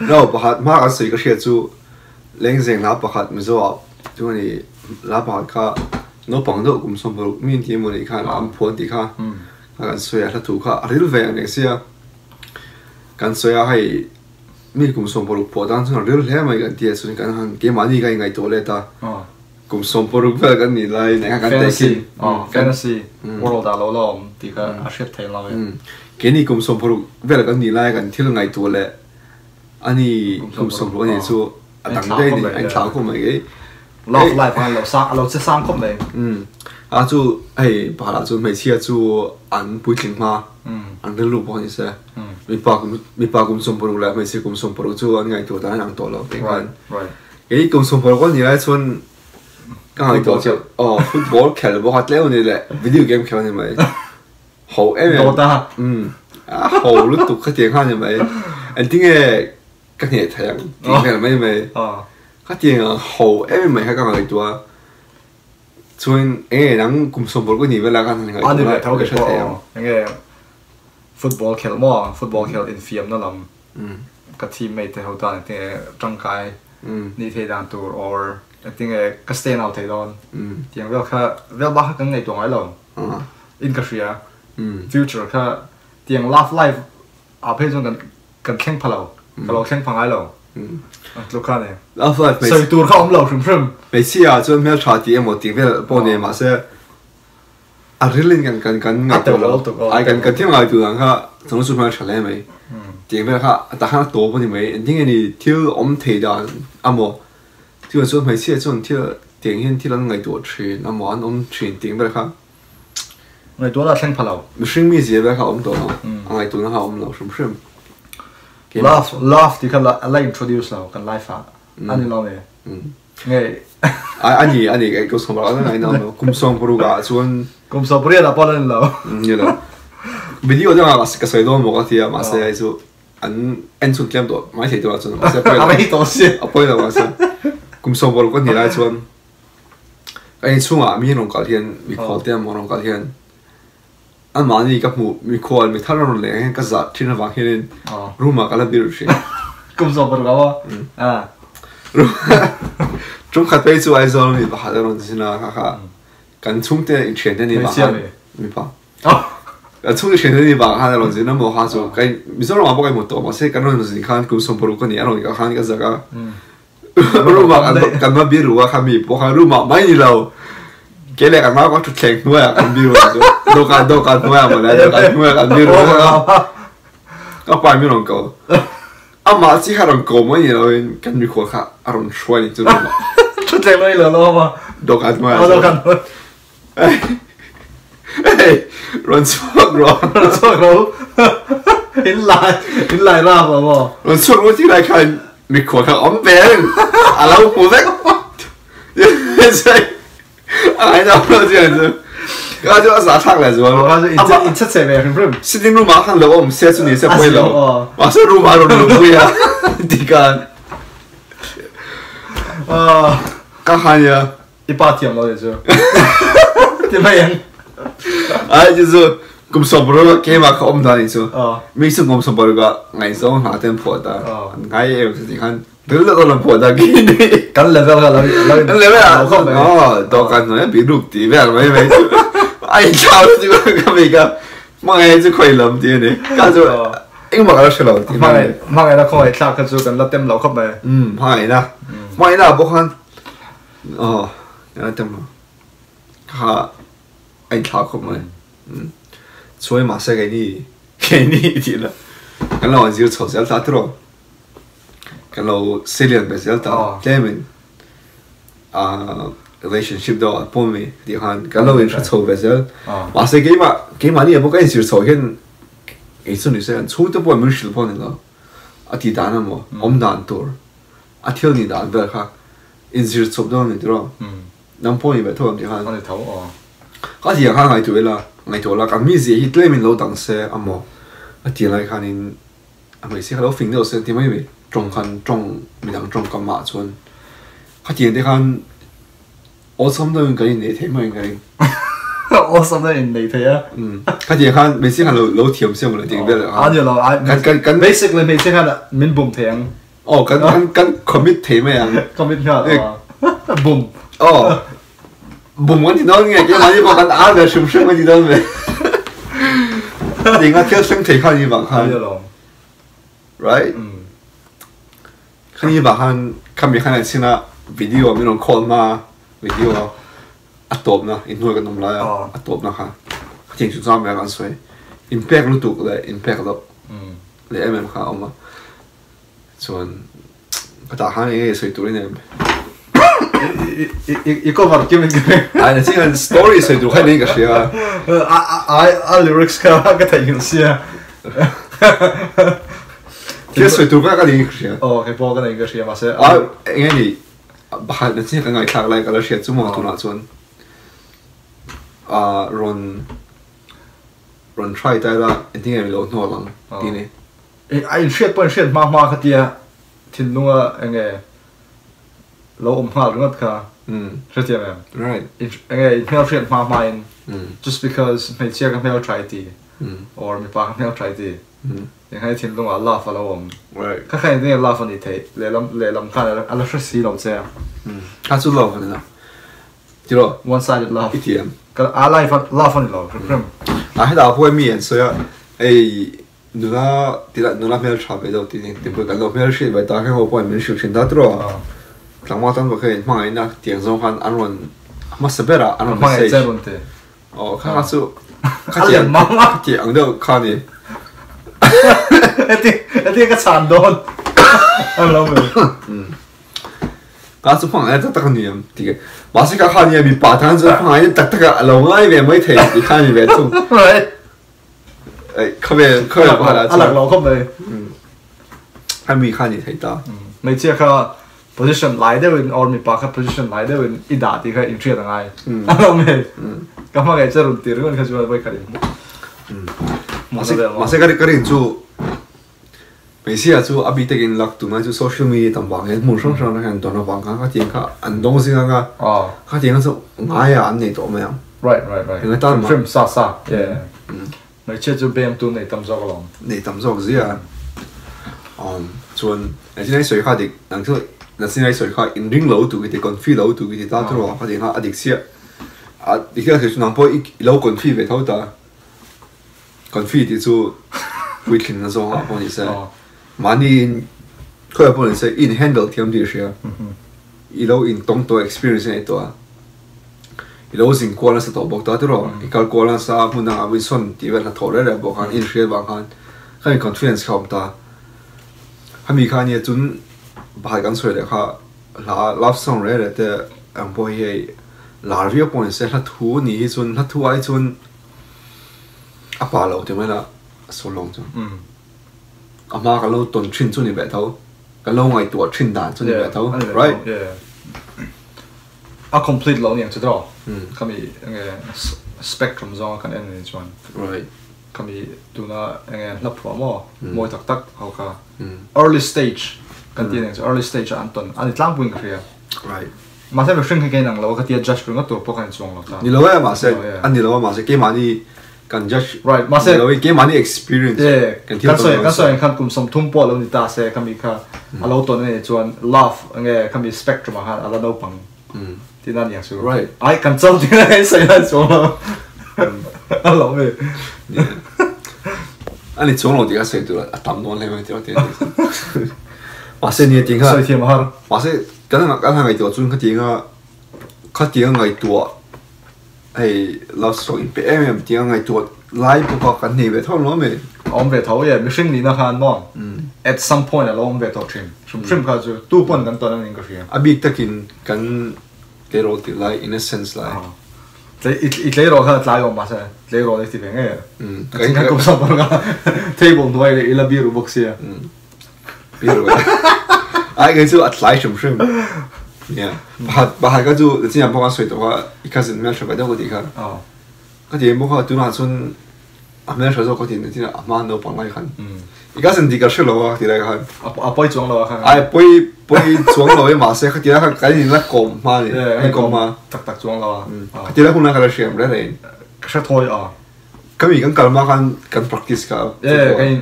nó bảo hạt mà cái soi cái gì chú lên giang là bảo hạt mình zo chú này là bảo hạt nó bằng đâu cũng xong rồi mình thì mình看làm phun thì cái soi là thủ cái rất về anh xem cái soi hay mình cũng xong rồi phun đang xong rồi rất là mấy cái tiền xuống cái mà đi cái ngày tối lên ta cũng xong rồi về cái này lại này cái fantasy world đã lâu lắm thì cái ship thay lại cái này cũng xong rồi về cái này lại cái thứ ngày tối lên anh ấy cũng xong rồi anh chú đằng đây này anh tháo không mấy cái love life anh lâu sẽ sang không này chú ấy bảo là chú mấy次chú ăn bún chưng mà ăn được lúc bao nhiêu xe mi pa cũng xong rồi lại mấy次cũng xong rồi chú anh ngày tối đã ăn tối rồi cái cũng xong rồi cái này lại xuân cái ngày tối chứ football ଖେ了不好了呢嘞 video game ଖେ了呢咪好多得好碌讀個電話呢咪anh tiếng cái này thấy tiếng cái mấy mấy cái tiếng hậu em mấy cái ngày tối cho nên nắng cùng sống với cái này là cái này anh đi thấu cái chỗ cái football ଖେ了嘛 football ଖେ了 in film nó làm cái teammate thì hậu toàn thì trong cái đi thay đàn tour or tiếng cái stand out thấy đòn tiếng vel ba cái ngày tuổi lâu in cái gì future cái tiếng love life à bây giờ cần khen phalo phalo khen phang ai lâu lúc này love life xây tour không lâu sum sum mấy次啊就咩查啲một tiếng về bao nhiêu mà sẽ really cần ngày tuổi ai cần tiếng ngày tuổi ha trong số mấy trả lại mấy tiếng về ha ta ha tổ bao nhiêu mấy tiếng này thiếu thấy đàn amo就说每次这种听电影听到那个多吃，那么俺们去顶不了看， ngày tuần là sang phá lâu sinh mi gì vậy họตัวngày tuần là họ lâu sớm love thì kan la introduce lâu kan live anh lâu này nghe anh cái câu số bao nhiêu nào cùng song pruga chuan cùng song pruga là bao nhiêu lâu như là video đó là cái sợi đó một cái thì mà sẽ là anh chụp kem đó mấy thứ đó chuan mà sẽ mấy đó sẽ bây giờ mà sẽ cùng song pruga thì lại chuan anh chung à mi nông cái thiên mi khó tiền mà nông cái thiên anh mà đi cái mù mi khó mi thằng nó lấy cái giặt trên vàng hiện room mà cái là biểu gì cùng song pruga à chúng khát bây giờ ai rồi mi bảo là nó chỉ là haกันchungเตอินเทอร์เน็ตนี่บ้างมีป่ะกันchungอินเทอร์เน็ตนี่บ้างฮะเราจะนั่งมองหาจู่กันมิส่วนเราบอกกันหมดตัวมาเสกกันเราจะ看กูส่งโปรกันนี่เราก็看กันสักการรู้มากันมาบิรู้ว่าเขามีพวกเขารู้มาไม่เราเกลี่ยกันมาว่าทุกแข่งด้วยกันบิรู้ดูกันด้วยมาแล้วดูกันด้วยกันบิรู้ก็ไปไม่ลงก็อามาสิฮารงก็ไม่เรากันมีคนค่ะอารมณ์ช่วยนี่จุดนี้出这类了咯嘛？ดูกันด้วยดูกันด้วยเฮ้ยร้อนชัวร์ร้อนชัวร์รู้เห็นลายล่าป่ะบ่ร้อนชัวร์รู้ที่ไรกันมีขวดข้าวอ้อมเป็นอะไรวะผมเนี่ยใช่อะไรนะเรา这样子ก็จะอาสาทักเลยสิวะก็จะอินชัดเจนเลยคุณผู้ชมสิ่งที่รู้มาข้างเราผมเสียสุดนี่เสียไปแล้วว่าเสียรู้มาเรารู้ไปอ่ะดีกัน刚好呀，一把天了就是，怎么样？哎，就是咁上不了，今晚我们打你说，每次我们上不了个，挨上下点破的，挨有时看，都那个人破的给你，咁你個你咩啊？哦，多間我一邊錄啲咩咪，哎，操呢個咁而家，乜嘢都可以諗啲呢，跟住。英文都出嚟，乜嘢都可以拆，佢做緊粒點流級咪？係啦，乜嘢都不看，哦，有點咯，嚇，愛拆級咪，所以馬上給你啲啦，咁我就從小打到，咁我4年咪小打，即係咪relationship 都半面啲看，咁我出錯咪小，馬上幾萬你也不敢就錯緊。ไอ้ส่วนนี้เสียช่วงที่พอมันสิลพอนี่ละอาทิตย์นั้นมั้งอมดานตัวอาทิตย์นี้ดานแบบค่ะอินสิร์ชบดอนนี่ตัวน้ำพอนี่แบบทั่วที่ค่ะก็ที่อย่างข้างไงตัวละก็มีสิ่งที่เล่นมันเราดังเสียอ่ะมั้งอาทิตย์ไหนค่ะนี่ไม่ใช่เราฟิงเดียวเสียที่ไม่มีตรงกันตรงมีดังตรงกันมาชวนอาทิตย์ที่ค่ะ我心都應該你睇咪應該。我心都人嚟睇啊！佢哋看未先係老甜先嚟點嘅啦。啱咗啦，咁 basically 未先係啦，面 boom 聽。哦，咁 commit 睇咩啊 ？commit 咩？boom。哦，boom 嗰啲當嘅，幾萬啲個咁啱嘅，算唔算嗰啲當嘅？而家跳升睇看啲話看。啱咗啦。Right？看啲話看咪看嚟先啦 ，video 咪用 call 嘛 ，video。อัดตบนะอินหัวกันนมลายอัดตบนะคะจริงจุดซ้ำแบบกันสวยอิมแพครู้ตุกเลยอิมแพคแล้วเลยมันค่ะเอามาส่วนก็ตาข้างนี้สวยตัวนี้เนี่ยอีกก็มาเกี่ยวกันไอ้เนี่ยที่มันสตอรี่สวยตัวแค่นี้ก็เชียร์lyrics ก็ถ่ายยินเสียที่สวยตัวก็นี้ก็เชียร์แค่พอกันนี้ก็เชียร์มาเสียไงนี่บ้านเนี่ยที่กันไงคลากอะไรก็เชียร์จุ่มตัวน่ะส่วนรอนทรายได้ละอันที่เราโน้ตลังทีนี้ไอ้เชียดเป็นเชียดมากๆที่ทิ้งลงอ่ะยังไงเราอมหาเรื่องค่ะใช่ไหม right ยังไงไม่เอาเชียดมากๆ just because ไม่เชียร์กันไม่เอา try ดี or ไม่ปากไม่เอา try ดียังไงทิ้งลงอ่ะ laugh เราอม right ข้าใครเนี่ย laugh นี่เทเลยลำคันอะไรช่วยสีเราเจ้าข้าสู้เรากันนะจีโร่ one sided laugh อีกทีอ่ะก็อะไรlaugh นี่เราครับให้ดาวพูดมีอันสวยไอ้นูน่าไม่เอาชาไปดูทีนี้ที่พูดกันเราไม่เอาชีวิตไปตาแค่หัวปอยมันสุดชินได้ตัวหลังมาตั้งแต่เคยมาไอ้นักเตียงสองพันอันวันมาสเปร่าอันวันไม่ใช่อ๋อข้าสู้ข้าเตียงเตียงเดียวข้านี่ไอ้ที่ก็ชานโดนอันเราเหมือน ก็สุพังไอ้ตักตักนี่ยังที่มาสิกาข้านี่มีป่าทางสุพังไอ้ตักตักเราง่ายแบบไม่เท่ที่ข้ามีแบบทุ่งเอ้ยเขาเป็นป่าละอะไรเราเข้าไปให้มีข้านี่เท่ตาไม่เชื่อเขา position ไหลได้เป็น or มีป่าเขา position ไหลได้เป็นอีดาที่เขาอินเทรียต่างไงเราไม่ก็มาไงจะรุ่นตีรุ่นเขาจะไปกันมาสิก็เรื่องจู่ไม่ใช่จู่อภิเษกอินลักตัวนั้นจู่ social media ต่างๆเห็นมุ่งส่งส่งนะเห็นตัวนั้นบางครั้งเขาเถียงเขาอันตรงสิ่งนั้นเขาเถียงเขาง่ายอันนี้ตัวไม่เอา right เห็นไหมตอนฟิล์มซาไม่เชื่อจู่เบมตัวนี้ตั้มจอกลงนี่ตั้มจอกสิอ่ะส่วนที่ไหนสวยเขาดินั่นคือที่ไหนสวยเขาอินริงเราตัวที่คอนฟีเราตัวที่ตาตัวเขาเถียงเขาอดีตเสียอีกอย่างคือส่วนนั้นพออีกเราคอนฟีไปเท่าตาคอนฟีที่จู่วิธีนั้นส่งเขาพอนี่เสียมันนี่เขาพอนี่เสียอิน handle ที่มันดีเสียอีเราอินต้องตัว experience ในตัวอีเราสิ่งกวนแล้วสต๊อกบอกตัวที่เราอีกการกวนแล้วสามุนังวิสันที่เวลาถอดได้บอกกันอินเชียบางครั้งเขามี confidence เขาตาเขามีการเนี่ยจุนบายกันสวยเลยค่ะรับส่งเลยแต่พอเฮียลาวิโอปอนเสียทัดทูนี่จุนทัดทูไอจุนอาป่าเราจะไม่ละส่งลงจุนอามากันเราต้นชิ้นจุนนี่แบบเท่ากันเราไงตัวชิ้นด่านจุนนี่แบบเท่า right complete เราอย่างจะรอเขามีspectrum จอกันเองในส่วน right เขามีดูนะรับผัวหม้อมวยตักเขาค่ะ early stage กันที่เนี่ย early stage อันต้นอันนี้ตั้งปุ่นเคลียร์ right มาใช้เป็นสิ่งที่เกี่ยงเราก็ที่ judge เป็นก็ตัวพวกกันช่วงเราจ้ะนี่เราว่ามาใช้อันนี้เราว่ามาใช้เกมมันนี่กัน judge right มาใช้เราเกมมันนี่ experience กันส่วนกันกลุ่มสมทุ่มปอดเรานี่ตาเซ่เขามีค่ะเราตัวนี้ส่วน love เขามี spectrum มาฮะเราเราปังที่นั่นอย่างสุดไอ้กันเจ้าที่ไหนใส่ได้ช่วงเราเราไม่อันนี้ช่วงเราที่ก็ใส่ตัวตามนวลเลยไหมที่เราเทียนมาเส้นนี้จริงค่ะมาเส้นกันทางไงตัวจุนเขาจริงไงตัวไอ้เราส่งอินเป็นจริงไงตัวไลฟ์พวกกันนี่เวทเท่านั้นไหมเวทเท่าเนี่ยไม่ใช่นี่นะครับน้อง at some point เราเวทเท่าชิมเขาจะตู้ปนกันตัวนั้นเองก็ใช่อบิกตะกินกันเกโรติไล in a sense ไลแต่อีกเลยเราเขาไลออกมาใช่เลยเราได้ที่เป็นไงจริงๆก็สมบูรณ์กันเทเบิลด้วยเลยอีลาบิรูบ็อกซี่บิรูไอ้ก็จะอัดไลชิมเนี่ยบางก็จะจริงๆพวกมันสวยแต่ว่าอีกครั้งนึงไม่ใช่ไปได้ก็ดีครับก็ดีพวกเขาตัวนั้นส่วนไม่ใช่说ก็ดีที่นั่นมาโนปังไล่กันอีกครั้งดีก็ชื่อเราที่ไรกันไปจวงเราครับไปจวงเรามาเสียเขาที่นั่นก็ดีนักกลมมาเลยไม่กลมมาตักจวงเราเขาที่นั่นคุณนักการเชื่อมได้เลยก็ใช่ถอยก็มีกันมากัน practice ครับ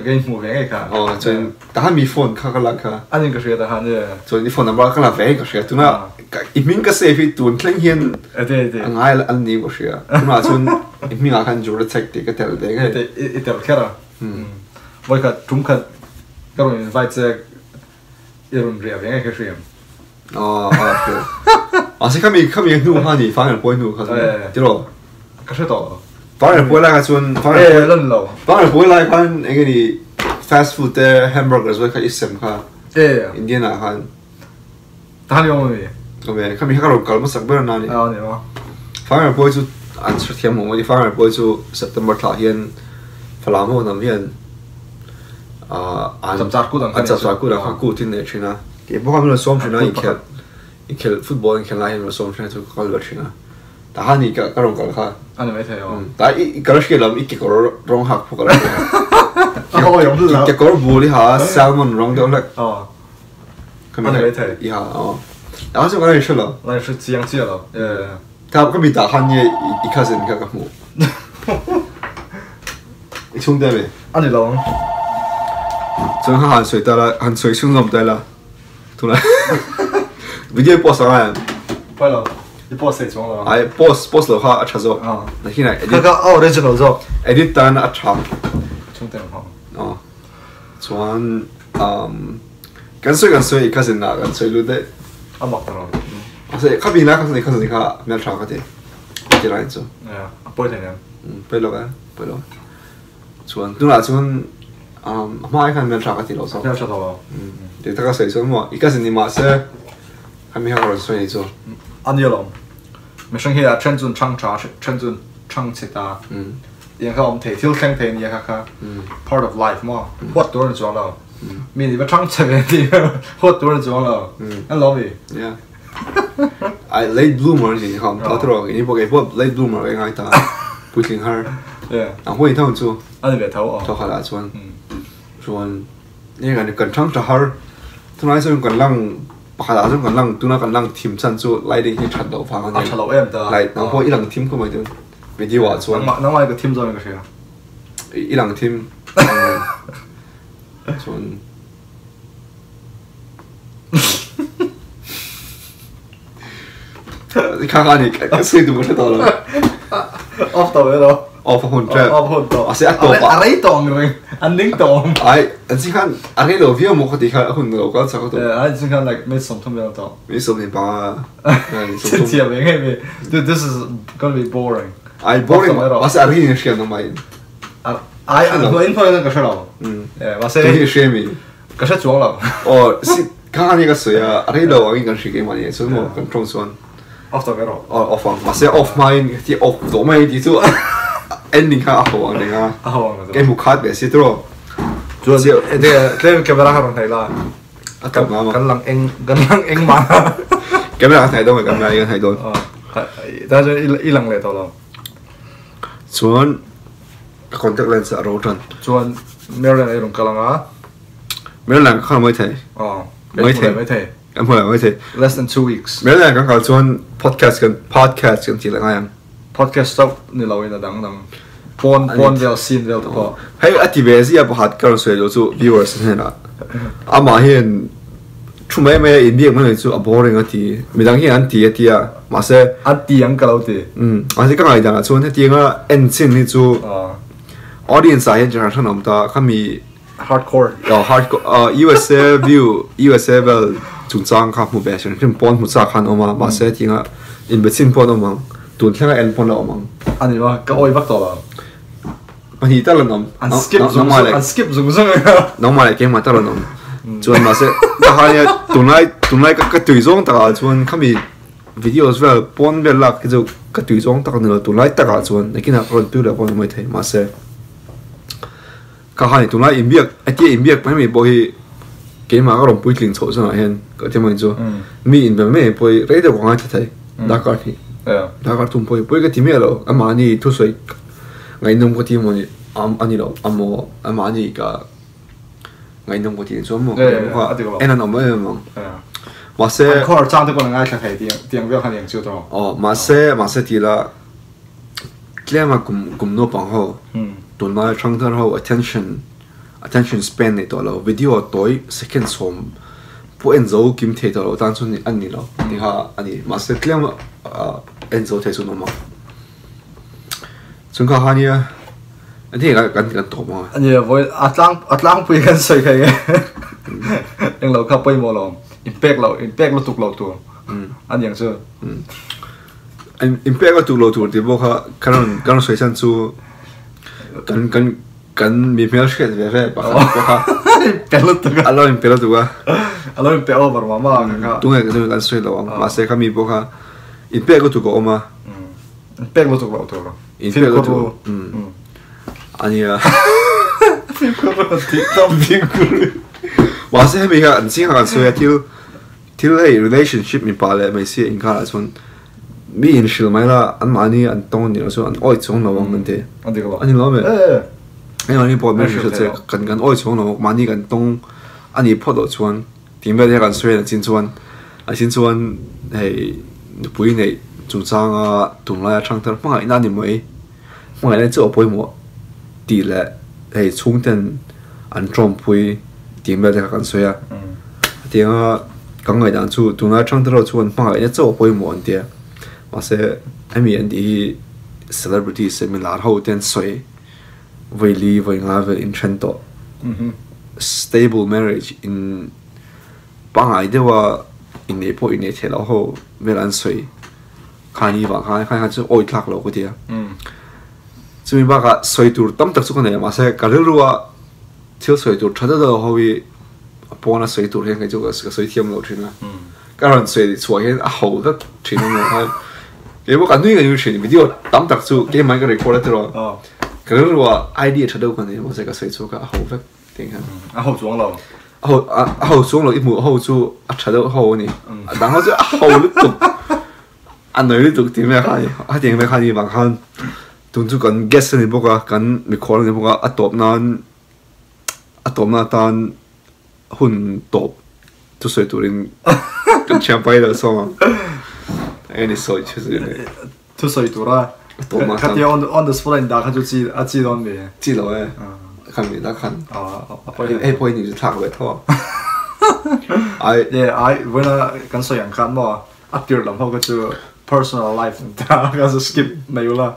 กันหูแข็งไงครับจนแต่ถ้ามีโฟนเขาก็รักครับอันนี้ก็เชื่อแต่ฮันเนี่ยจนนี่โฟนน้ำร้อนก็รักแฝงก็เชื่อตัวน่ะอีมิงก็เซฟตัวเคร่งเฮียนง่ายอันนี้ก็เชื่อตัวน่ะจนอีมิงอาการจูดเซ็กติก็เตลเด็กเตลแค่ละวันก็ทุ่มกันก็รู้ว่าจะรุ่นเรียบยังไงก็เชื่อสิเขามีนู่นฮันนี่ฟังอย่างป่วยนู่นเขาที่เราก็เชื่อต่อ反而不会来看ส่วน反而不会来看ไอ้个นี่ fast food 的 hamburgers 会看一semค่ะอินเดียนะค่ะท่านยอมไหมก็ไม่เขามีข้าวเราการมาสักเบอร์นั่นนี่เนี่ยวะ反而不会就อันสุดท้ายผมว่าที่反而不会就 September ท้ายเห็นฝรั่งเขาทำเห็นจับกูต่างค่ะกูที่เนี่ยชินะเก็บพวกเขาไม่รู้ซ้อมชินะอีกฟุตบอลอีกอะไรไม่รู้ซ้อมชินะทุกคนรู้ชินะแต่ฮันนี่ก็ร้องกันค่ะอันนี้ไม่ใช่หรอแต่อีกก็รู้สึกเราอีกก็ร้องหักพวกเราเขาไม่ยอมพูดแล้วอีกก็บูลลี่หาแซลมอนร้องเดี๋ยวเลยอันนี้ไม่ใช่อีห่าแล้วจะอะไรชื่อเรา那是这样子了他ก็มีแต่ฮันนี่อีกข้าศึกกับหมูอีกช่วงเดียวเลยอันนี้ร้องจนหันสวยแต่ละหันสวยช่วงลมแต่ละถูกไหมวิดีโอโพสอะไรไปแล้ว你播谁装了？哎，boss 的话，查做啊，那现在那个 original 做，edit 单啊查，充电好。哦，装跟随一开始拿跟随录的。啊，冇得咯。所以卡边啦，卡你卡没查个的，这来做。哎呀，播点样。播了个，播了。装，对啦，装买看没查个的咯，没查到了。对，他个随从嘛，一开始你马上。还没好人说你做，安尼咯，咪生起啊，趁阵唱茶，趁阵唱切哒，然后我们提跳听听嘢卡，part of life 嘛，好多人做了，咪你们唱切嘅啲，好多人做了，安老味。Yeah. I late bloomer 你看，他说你不给不 late bloomer 应该他不听哈。Yeah. 然后一趟做，安尼别头哦。做下来做，นี่กันช่างจะหาทุกนายส่วนกันลังหาส่วนกันลังตัวนั้นกันลังทีมชั้นจู่ไล่ได้ที่ชั้นเราฟังกันเนี่ย ชั้นเราเอ็มต่อ ไล่น้องพวกอีหลังทีมก็ไม่ถึงไม่ดีว่าส่วนน้องว่าอีกทีมส่วนก็ใช่อีหลังทีมส่วนข้างๆนี่ก็ซื้อดูไม่ได้ต่อเลยออฟต่อเลยเหรอออฟหุ่นเจ้าออฟหุ่นต่ออะไรต่อเลยอันนิ่งต่อไอ้จริงๆอะไรเราพี่มุขดีค่ะหุ่นเราก็สักตัวไอ้จริงๆ like ไม่สมทุนไม่ต่อไม่สมนี่ป่ะเทียบยังไงพี่ dude this is gonna be boring ไอ้ boring ว่าอะไรนี่เชียร์น้องไม่ไอ้ตัวอินโฟนั่นก็ใช่เราว่าตัวที่เชียร์มีก็ใช่จ้วงเราอ๋อสิข้างๆนี่ก็สวยอ่ะอะไรเราอันนี้กันสิ่งมันเนี่ยส่วนมันกันตรงส่วน off ต่อไปหรอoff ฟังว่าเสีย off mind ที่ off ตัวไม่ดีสุด ending ค่ะอ่ะเนี่ยอ่ะแกมุขขาดแบบสิตัวส่วนเดี๋ยวเรื่องแคมเปญของไทยล่ะกันหลังเองมาแคมเปญของไทยต้องกันอะไรกันไทยต้องแต่จะอีหลังเลยตัวเราส่วน contact lens อะไรกันส่วนเมื่อไรไอ้ลงกลางอ่ะเมื่อไรข้างไม่ไทยไม่ไทยกันเมื่อไรไม่ไทย less than 2 weeks เมื่อไรกันเขาส่วน podcast กันทีละไงpodcast ต้องนี่เราเองดังปอนเดียวซีนเดียวทุกคนให้อธิบายสิอ่ะพอหัดกันสวยดูสู่ viewers เนี่ยนะอามาเห็นชุ่มไม่อินเดียมันเลยสู่ boring อ่ะทีมีดังเห็นอันทีอ่ะมาเสอันทียังกันเราทีมาเสก็ไงดังอ่ะส่วนที่อ่ะ engine นี่สู่ audience อ่ะเห็นจะทำน้ำตาเขามี hardcore hardcore USA view USA แบบจุดจ้างครับหมู่แบบเช่นปอนหมู่จ้างขันออกมาเสที่อ่ะ in between ปอนออกมาตุนแค่ไหนเอ็นปอนออกมาอันนี้ว่าก็โอ้ยบักต่อแล้วบางทีตลอดน้องน้องมาเลยน้องมาเลยเก่งมาตลอดน้องชวนมาเสร็จแต่ฮะเนี่ยตุนไล่ก็ตุยจงแต่ก็ชวนเขามีวิดีโอสเวลปอนเวลาก็จะก็ตุยจงแต่ก็เนี่ยตุนไล่แต่ก็ชวนในกินอะไรตัวเดียวปอนไม่ได้มาเสร็จก็ฮะเนี่ยตุนไล่อินเบียกไอ้ที่อินเบียกไม่มีบ่อยเก่งมาก็ลงปุ้ยกลิ่นโฉบซะหน่อยเห็นก็ที่มันจะมีอินแบบไม่บ่อยเรื่องเดียวกันที่ไทยดักการที่ดักการทุ่มปุ้ยก็ที่ไม่เอาอันมานี่ทุกส่วนไงนุ่มก็ที่มันอันนี้เราอันมานี่ก็ไงนุ่มก็ที่ส่วนมันก็เอ็นอันนั้นไม่มั้งมาเซ่ข้อจ้างทุกคนง่ายแค่ไหนเตียงเวลขันยังชิวตรงอ๋อมาเซ่ทีละเรียกมากลุ่มโน้ตปังเขาตัวนั้นช่างเท่าเขา attention span ในตัวเราวิดีโอตัว second สมผู้เอ็นโซกิมเทตัวเราตั้งส่วนอันนี้เราที่เขาอันนี้มาเซ่เรียกมาเอ็นโซเทส่วนนั้นส่วนเขาเนี่ยอันที่กันตัวมั้งอันนี้ว่าอัดล้างไปกันใส่ใครยังเราเข้าไปมอลอิมแพกเราตุกเราตัวอันอย่างเชื่ออิมแพกเราตุกเราตัวที่บอกว่ากันสวยชั้นสู้กันมีเพื่อนเชื่อถือแบบว่าเป็นรถตัวอารมณ์เป็นรถตัวอารมณ์เป็นโอเวอร์มาครับตัวเองก็จะกันสวยเรามาเสกเขามีบอกว่าอิมแพกเราตุกออกมาอิมแพกเราตุกเราตัวอิมแพกเราตุกอันนี้อ่ะฟิล์มก็เป็นติ๊กต็อกฟิล์มก็ว่าเสียมีค่ะอันสิ่งที่สวยที่เลย relationship มีปาเลยไม่เสียอินค่ะส่วนมีอินชิลไม่ละอันมานี่อันตรงนี้ส่วนอันอ้อยชงเราวังกันเถอะอันนี้ก็อันนี้เราไม่อันนี้พอไม่ใช่กันอ้อยชงเรามานี่กันตรงอันนี้พอเราชวนที่ไม่ได้กันสวยนะชิ้นส่วนให้ผู้หญิงในจุดจ้างอ่ะตรงนั้นช่างเถอะเมื่อไหร่นั่นนี่ไม่เมื่อไหร่จะเอาไปหมดดีแหละให้ช่วงเดือนอันตรงปุยที่ไม่ได้กันสวยอ่ะที่ว่า刚才当初当那唱到了出文化，一做会冇人啲，或者I mean啲 celebrities 上面拿好啲水，為你為我為 in 程度，stable marriage in 幫我哋話 in 呢波 in 呢條好為人水，看你話看就愛lạc咯嗰啲啊，所以話個水度當得出個呢，或者個你話條水度出得到好嘅。幫那水度咧，佢做個水添落去啦。การันสวยสวยเห็นเขาก็ชินเลยครับเดี๋ยวกันด้วยกันอยู่ชินวิดีโอตั้มตักสู้เกมมันก็เรคคอร์ดตลอดก็รู้ว่าไอเดียชัดเจนกันเนี่ยมันจะก็สวยสู้ก็เขาแบบเต็งครับเขาสวงเราเขาสวงเราอีกมือเขาสู้ชัดเจนเขาเนี่ยแต่เขาจะเขาลึกตุกอันไหนลึกตุกที่ไม่ขายถ้าที่ไม่ขายบางครั้งตุนสู้กันเกสนี่พวกกันมีคอร์นี่พวกอัตตบนั้นตอนหุ่นตบทุกส่วนตัวนี้跟前辈的说嘛，哎，你说确实的。ทุกส่วนตัวละ看见 on the spot 你打开就记到没？记到哎，看没得看。哎，不会你是差不多。when 跟所有人看嘛，第二然后个就 personal life 打个是 skip 没有了。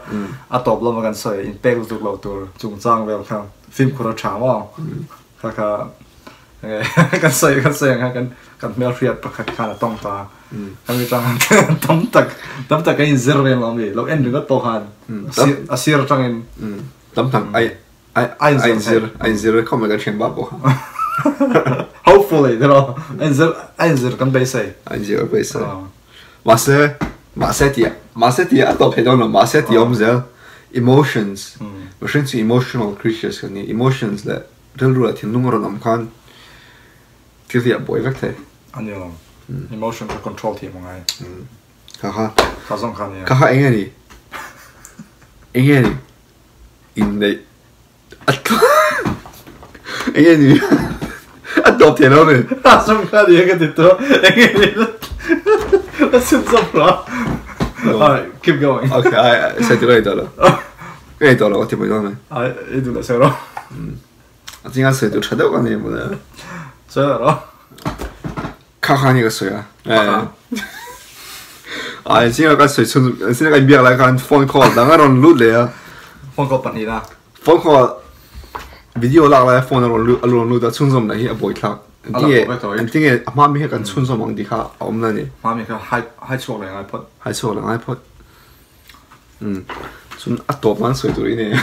top 了嘛跟所有 impact 都老多，中章了看 film 可能长嘛，看กันใส่กันไม่เอาเรียดประคับขาดต้องตากันไม่จังตั้มตักกันอินเซอร์เรนเราไม่เราเอ็นถึงก็โตหันอาเซียร์จังอินตั้มตักไอเซอร์เขาไม่กันเชียงบ้าบ่ hopefully เดี๋ยวไอเซอร์กันไปใส่มาเสียต่อไปต้องมาเสียอมเซล emotions ไม่ใช่ emotional creatures กันนี่ emotions เลยเรื่องรู้ละที่นุ่งเราหนำคันที่ที่บ่อยวักเถอะอันนี้ลอง emotion control ที่มั้งไงค่ะข้าสำคัญเนี่ยค่ะเองนี่in the เองนี่ตบเทียนแล้วเนี่ยข้าสำคัญเนี่ยกันติดตัวเองนี่แล้วสุดสัปดาห์ alright keep going okay I said it allไอ้ตัวเราที่ไปด้วยไหมไอ้ดูแลเสร็จแล้วจริงๆเสร็จตัวชัดเจนกันเนี่ยมั้งเสร็จแล้ว카카니가서야. 예. 아, 지금 갔어요. 지금 미약 라이칸 폰콜 나가론 루트래요. 폰콜 받니다. 폰콜 비디오 라이칸 폰으로 루트 춘섬 나히 보이탁. 띵에 마음이 약간 춘섬 왕디가 없나니. 마음이 그 하이초랑 아이팟. 하이초랑 아이팟. 좀 아또만 소리네.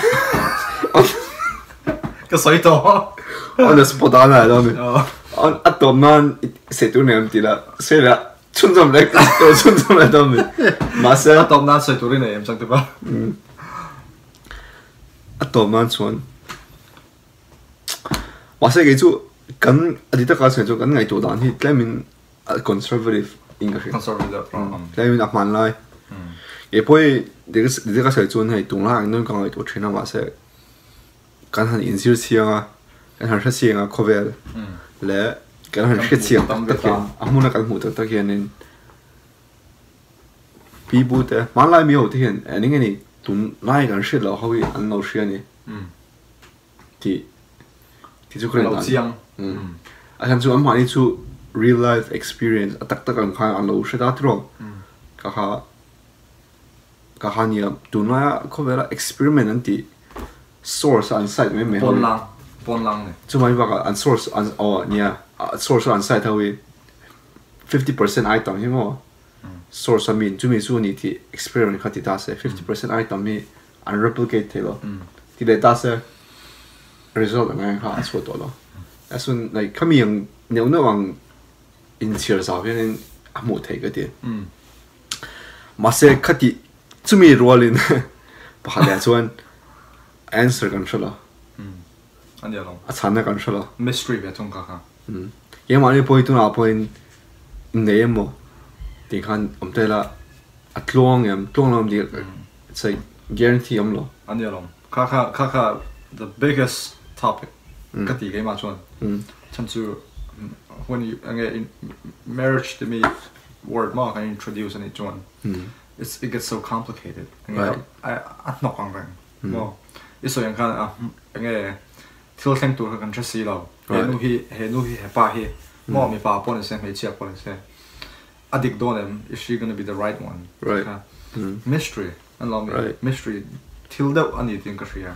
그 소리도. 오늘 스포트 안 하더니.ตัวนั้นเสร็จตัวเนี่ยตีละเสร็จละชุนจำเล็กตัวชุนจำเล็กตัวนี้มาเสร็จตัวนั้นเสร็จตัวนี้เนี่ยจังตัวป่ะตัวนั้นชวนมาเสร็จกี่จู่กันอดีตการเสร็จจู่กันไงตัวนั้นที่ได้มิน conservative อิงก็คือ conservative ได้มินอักมันเลยเอ้พอยเด็กก็เสร็จจู่ให้ตรงล่างนั่นก็ไงตัวเทรนมาเสร็จกันหันอินซิลเซียงอ่ะกันหันเซียงอ่ะ coverและกันหันเสียงตะเกียนอามุนักกันหูตะเกียนนี่ปีบูเตมันไล่มีหัวที่เห็นอันนี้ไงนี่ตุนไล่กันเสียแล้วเขาอีอันเราเสียนี่ที่จุกเรนนั่นอาจารย์จู่อันมานี่จู่ real life experience ตักกันข้างอันเราเสียได้ตรงก็หานี่ตุนว่าเขาเวลา experiment นั่นที่ source and site ไม่ปนลังเนี่ยจู่มันว่าอัน source อันเนี่ย source อัน site เท่าไหร่ 50% item ใช่ไหมsource มีจู่มีส่วนนี้ที่ experiment เขาที่ได้เสีย50% item มี unreplicate เหรอที่ได้ได้เสีย result อะไรเขาส่วนตัวเหรอแต่ส่วนในเขามีอย่างเนื้อเนื้อวัง initial สาวเป็นอ่ะหมดเลยก็ดีมาเสียเขาที่จู่มีรัวลินพอหาได้ส่วน answer กันใช่หรออันเดียวลงอาจารย์กันใช่หรอ mystery แบบตรงกันยังมันพอยตัวน่ะพอยเนี่ยมั้งที่ขันแต่ละตลวงเราดี it's like guarantee มั้งหรออันเดียวลงค่ะ the biggest topic ก็ตีกันมาชวนฉันจู่ when you in marriage to me word มากการ introduce อันนี้ชวน it gets so complicated อันนอกอังกันมั้งอีส่วนอย่างกันที่เราแต่งตัวกันจะสีเราเห็นนู่นที่ป้าเห็นมอมีป้าปนเส้นไม่เชียบปนเส้นอดีตโดนเนี่ย is she gonna be the right one mystery อันเรามี mystery ที่เราอันนี้ถึงก็เสีย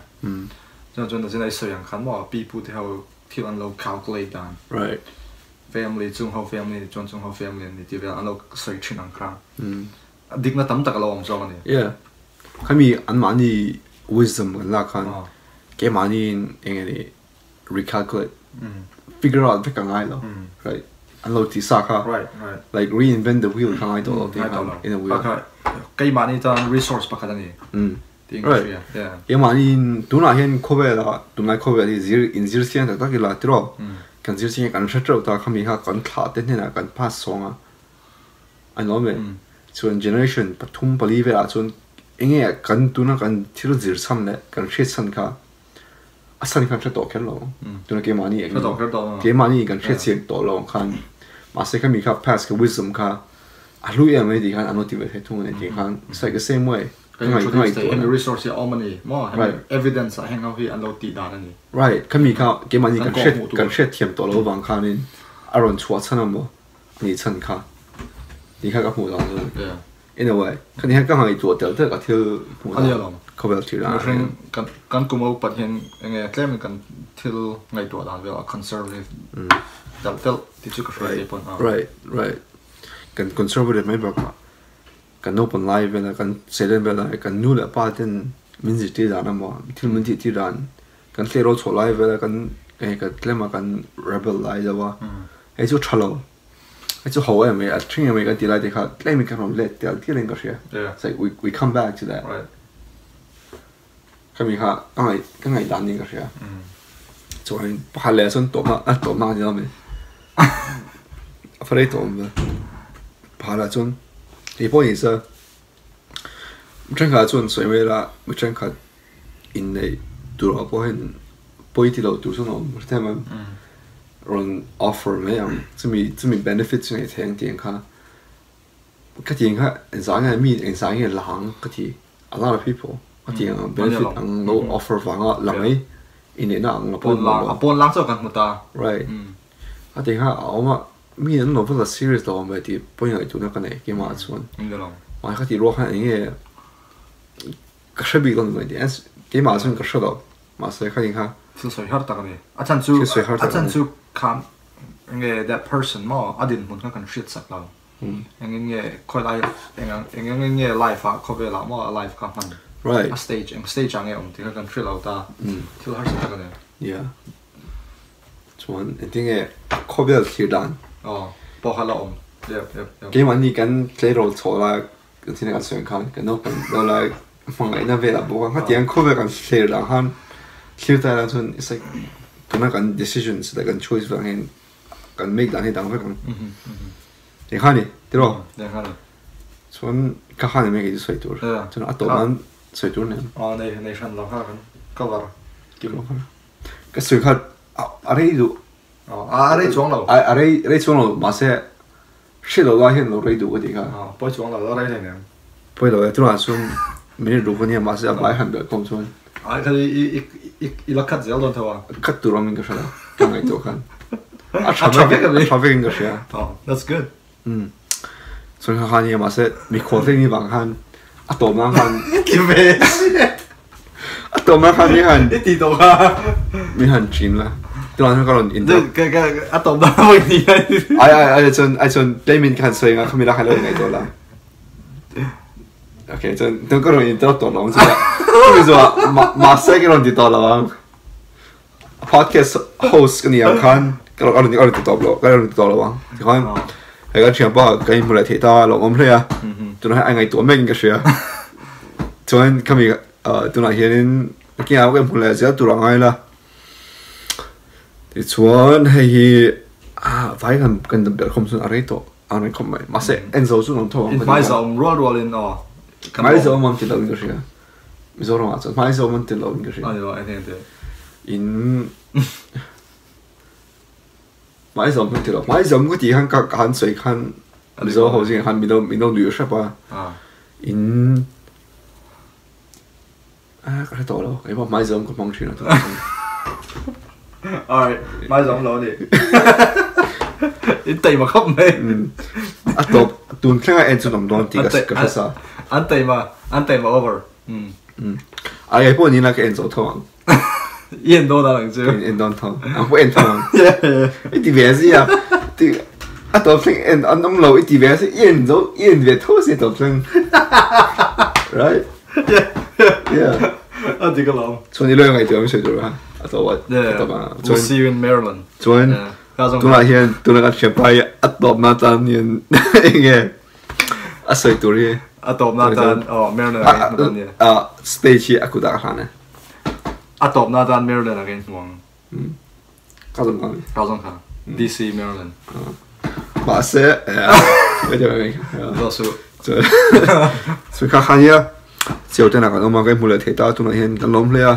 จนแต่ในส่วนอย่างกันว่า people ที่อันเรา calculate กัน family จุงเขา family จนจุงเขา family นี่ที่เราอันเรา search นั่งครั้งอดีตน่ะตั้มตะกเราไม่ชอบอันนี้เขามีอันมันนี่ wisdom กันละกันแกมันนี่เองนี่ recalculate figure out เป็นกันง่ายหรอ right anh lâu thì xa khá like reinvent the wheel khá ngay tổ tiếng khá in a wheel cái mà này cho resource bạc cái này right cái mà này tụi nào hiện cover là tụi này cover thì in zero tiền tất cả là tiro kan zero tiền kan rất ta khăm mi ha kan thả tên này là kan pass song à anh nói về chuan generation pathum pali ve a chuan enge kan tuna kan thil zir sam le kan hret san kha asan kan thto khen lo tuna ke mani ke mani kan hret sian to lo khan ma se khami kha pass ka wisdom kha alu ya mai di khan anotive he thung ne di khan it's like the same way the resource ya omani mo evidence a hang out hi anlo ti da ni right khami kha ke mani kan hret thiam to lo wang khan in aron chua chana mo ni chan kha你看个普通是 ，in a way， 看你看刚好一做掉这个条普通，可不要去啦。kan kumo pathian enge claim kan thil ngai to dan vela conservative dal ti chu ka shrai pon right kan conservative member kan open live vela kan selen vela kan nu la paten min ji ti dan ma thil min ti dan kan tlero cho live vela kan kan claim kan rebel lai dawa ai chu thalo ai chu ho em a thing em kan ti lai de kha claim kan on let tel ti len ka shia it's like we come back to that right kami ha kangai dan ni ka sia so ai pa le son to ma ni me afare to me pa la chon e po ni sa chen ka chon soi me la mu chen ka in nei tu ro po hen po ti lo tu so no mu te ma ron offer me to me benefits ni theng tiang ka ka tiang ha en sang ai mi en sang ai lang ka ti a lot of people I think benefit ang no offer vanga lamai in na ang apon lang so kan muta right I think ha awma mi an no for serious lo ma ti point ai tu na kan e ke ma chuan ma kha ti ro kha nge ka shabi kon ma ti as ke ma chuan ka shado ma se kha ha so so har ta kan achan chu kam nge that person mo adin mun kan shit sak la nge khoi lai nge life a ko ve la mo life ka man right a stage ang ti kan thrill out ta thil har sa kan yeah chuan I think e khobel thir dan po hala yep ke man ni kan play role chola kan tin ka swen kan no kan do la mong ai na ve la bo kan tiang khobel kan thir la han thir ta la chun it's like kana kan decisions that kan choice va hen kan make dan he dang kan e khani tiro chuan ka khani me ki soi tur chuan atoman soi tur ne nei shan lo ha kan cover kim ka soi kha are du are chuang lo are chuang lo ma se shi lo la hen lo rei du ko di ka po chuang lo lo rei ne po lo tu la sum me ru ko ni ma se bai han be kom chuan ai ka i la kat zel don tawa kat tu rom ka shala ka ngai to kan traffic ka sha that's good so ha ni ma se mi ko te ni bang han atom na han ki ve atom na han ni han ti to ka mi han chin la tu an ka ron in ka atom na mo ni ai chon payment kan soi nga khamila khalo ngai to la okay chon tu ka ron in to lo cha tu zo ma se ka ron di to la podcast host ni ang kan ka ron ni to lo ka ron to lo wa kan ai ka chiang ba ka in mula theta lo om hle ya tu na ai ngai to meng ka shia chuan kami tu na hianin ki a ka mula ja tu ra ngai la ti chuan hei vai kan dam ber khom sun are to an khom mai ma se enzo chu non to mai zom roll in mai zo mam ti lo in ka shia mi zo ro ma chuan mai zo mam ti lo in ka shia I think in mai zo mam ti lo mai zo mu ti han ka han soi khan mi zo ho jing han mi lo lu sha ba in ka to lo ai ba mai zo ko mong chi na to alright mai zo lo ni in tai ma khop me a to tun thla en chu nom don ti ka sa an tai ma over ai po ni na ka en zo thong yen do da lang chu en don thong an po en thong yeah ti ve si ya ti a to thing en an nom lo ti ve si yen ve tho si to thing right yeah a ti ka lo so ni lo ngai to mi se do ha a to what we'll see you in Maryland chuan tu na hian tu na ka chepai top na tan yin nge asoi turi top na tan Maryland against Maryland stage aku da khane top na tan Maryland against Wang cao ka DC Maryland ba se bây giờ mình do số số khác khá nhá chiều tên là cái ông mà cái mùa lễ thế ta tụi nó hiện cái lom lea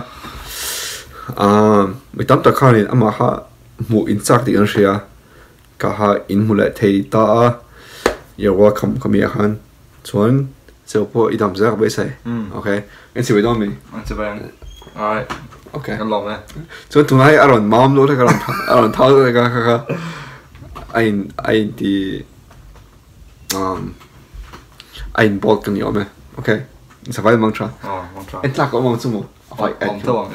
mình tắm ta khai này mà ha mùa in sắc thì anh sẽ cả ha in mùa lễ thế ta giờ qua cầm gì han chuẩn chiều po ít tầm giờ bây giờ ok anh sẽ về đâu mình anh sẽ về alright ok cái lom này chuẩn tụi nó hay ăn mắm luôn cái ăn tháo cái anh thì anh bot cái nhiều mà ok sẽ phải mong chờ anh ta có mong chung không phải anh thôi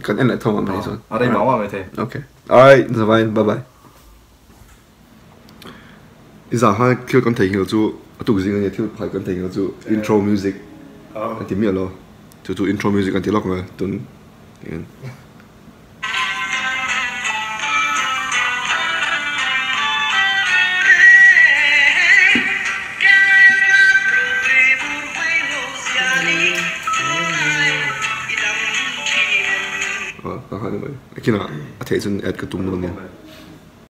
cần anh lại thông mà mình rồi ở đây máu mà mày thấy ok alright sẽ phải bye bye giờ hai kêu con thầy hiểu chú tụi gì cái thiếu phải con thầy hiểu chú intro music anh tìm hiểu lo chú intro music anh tìm lọc mà tuần khi nào thấy chân ad cái tụm luôn nha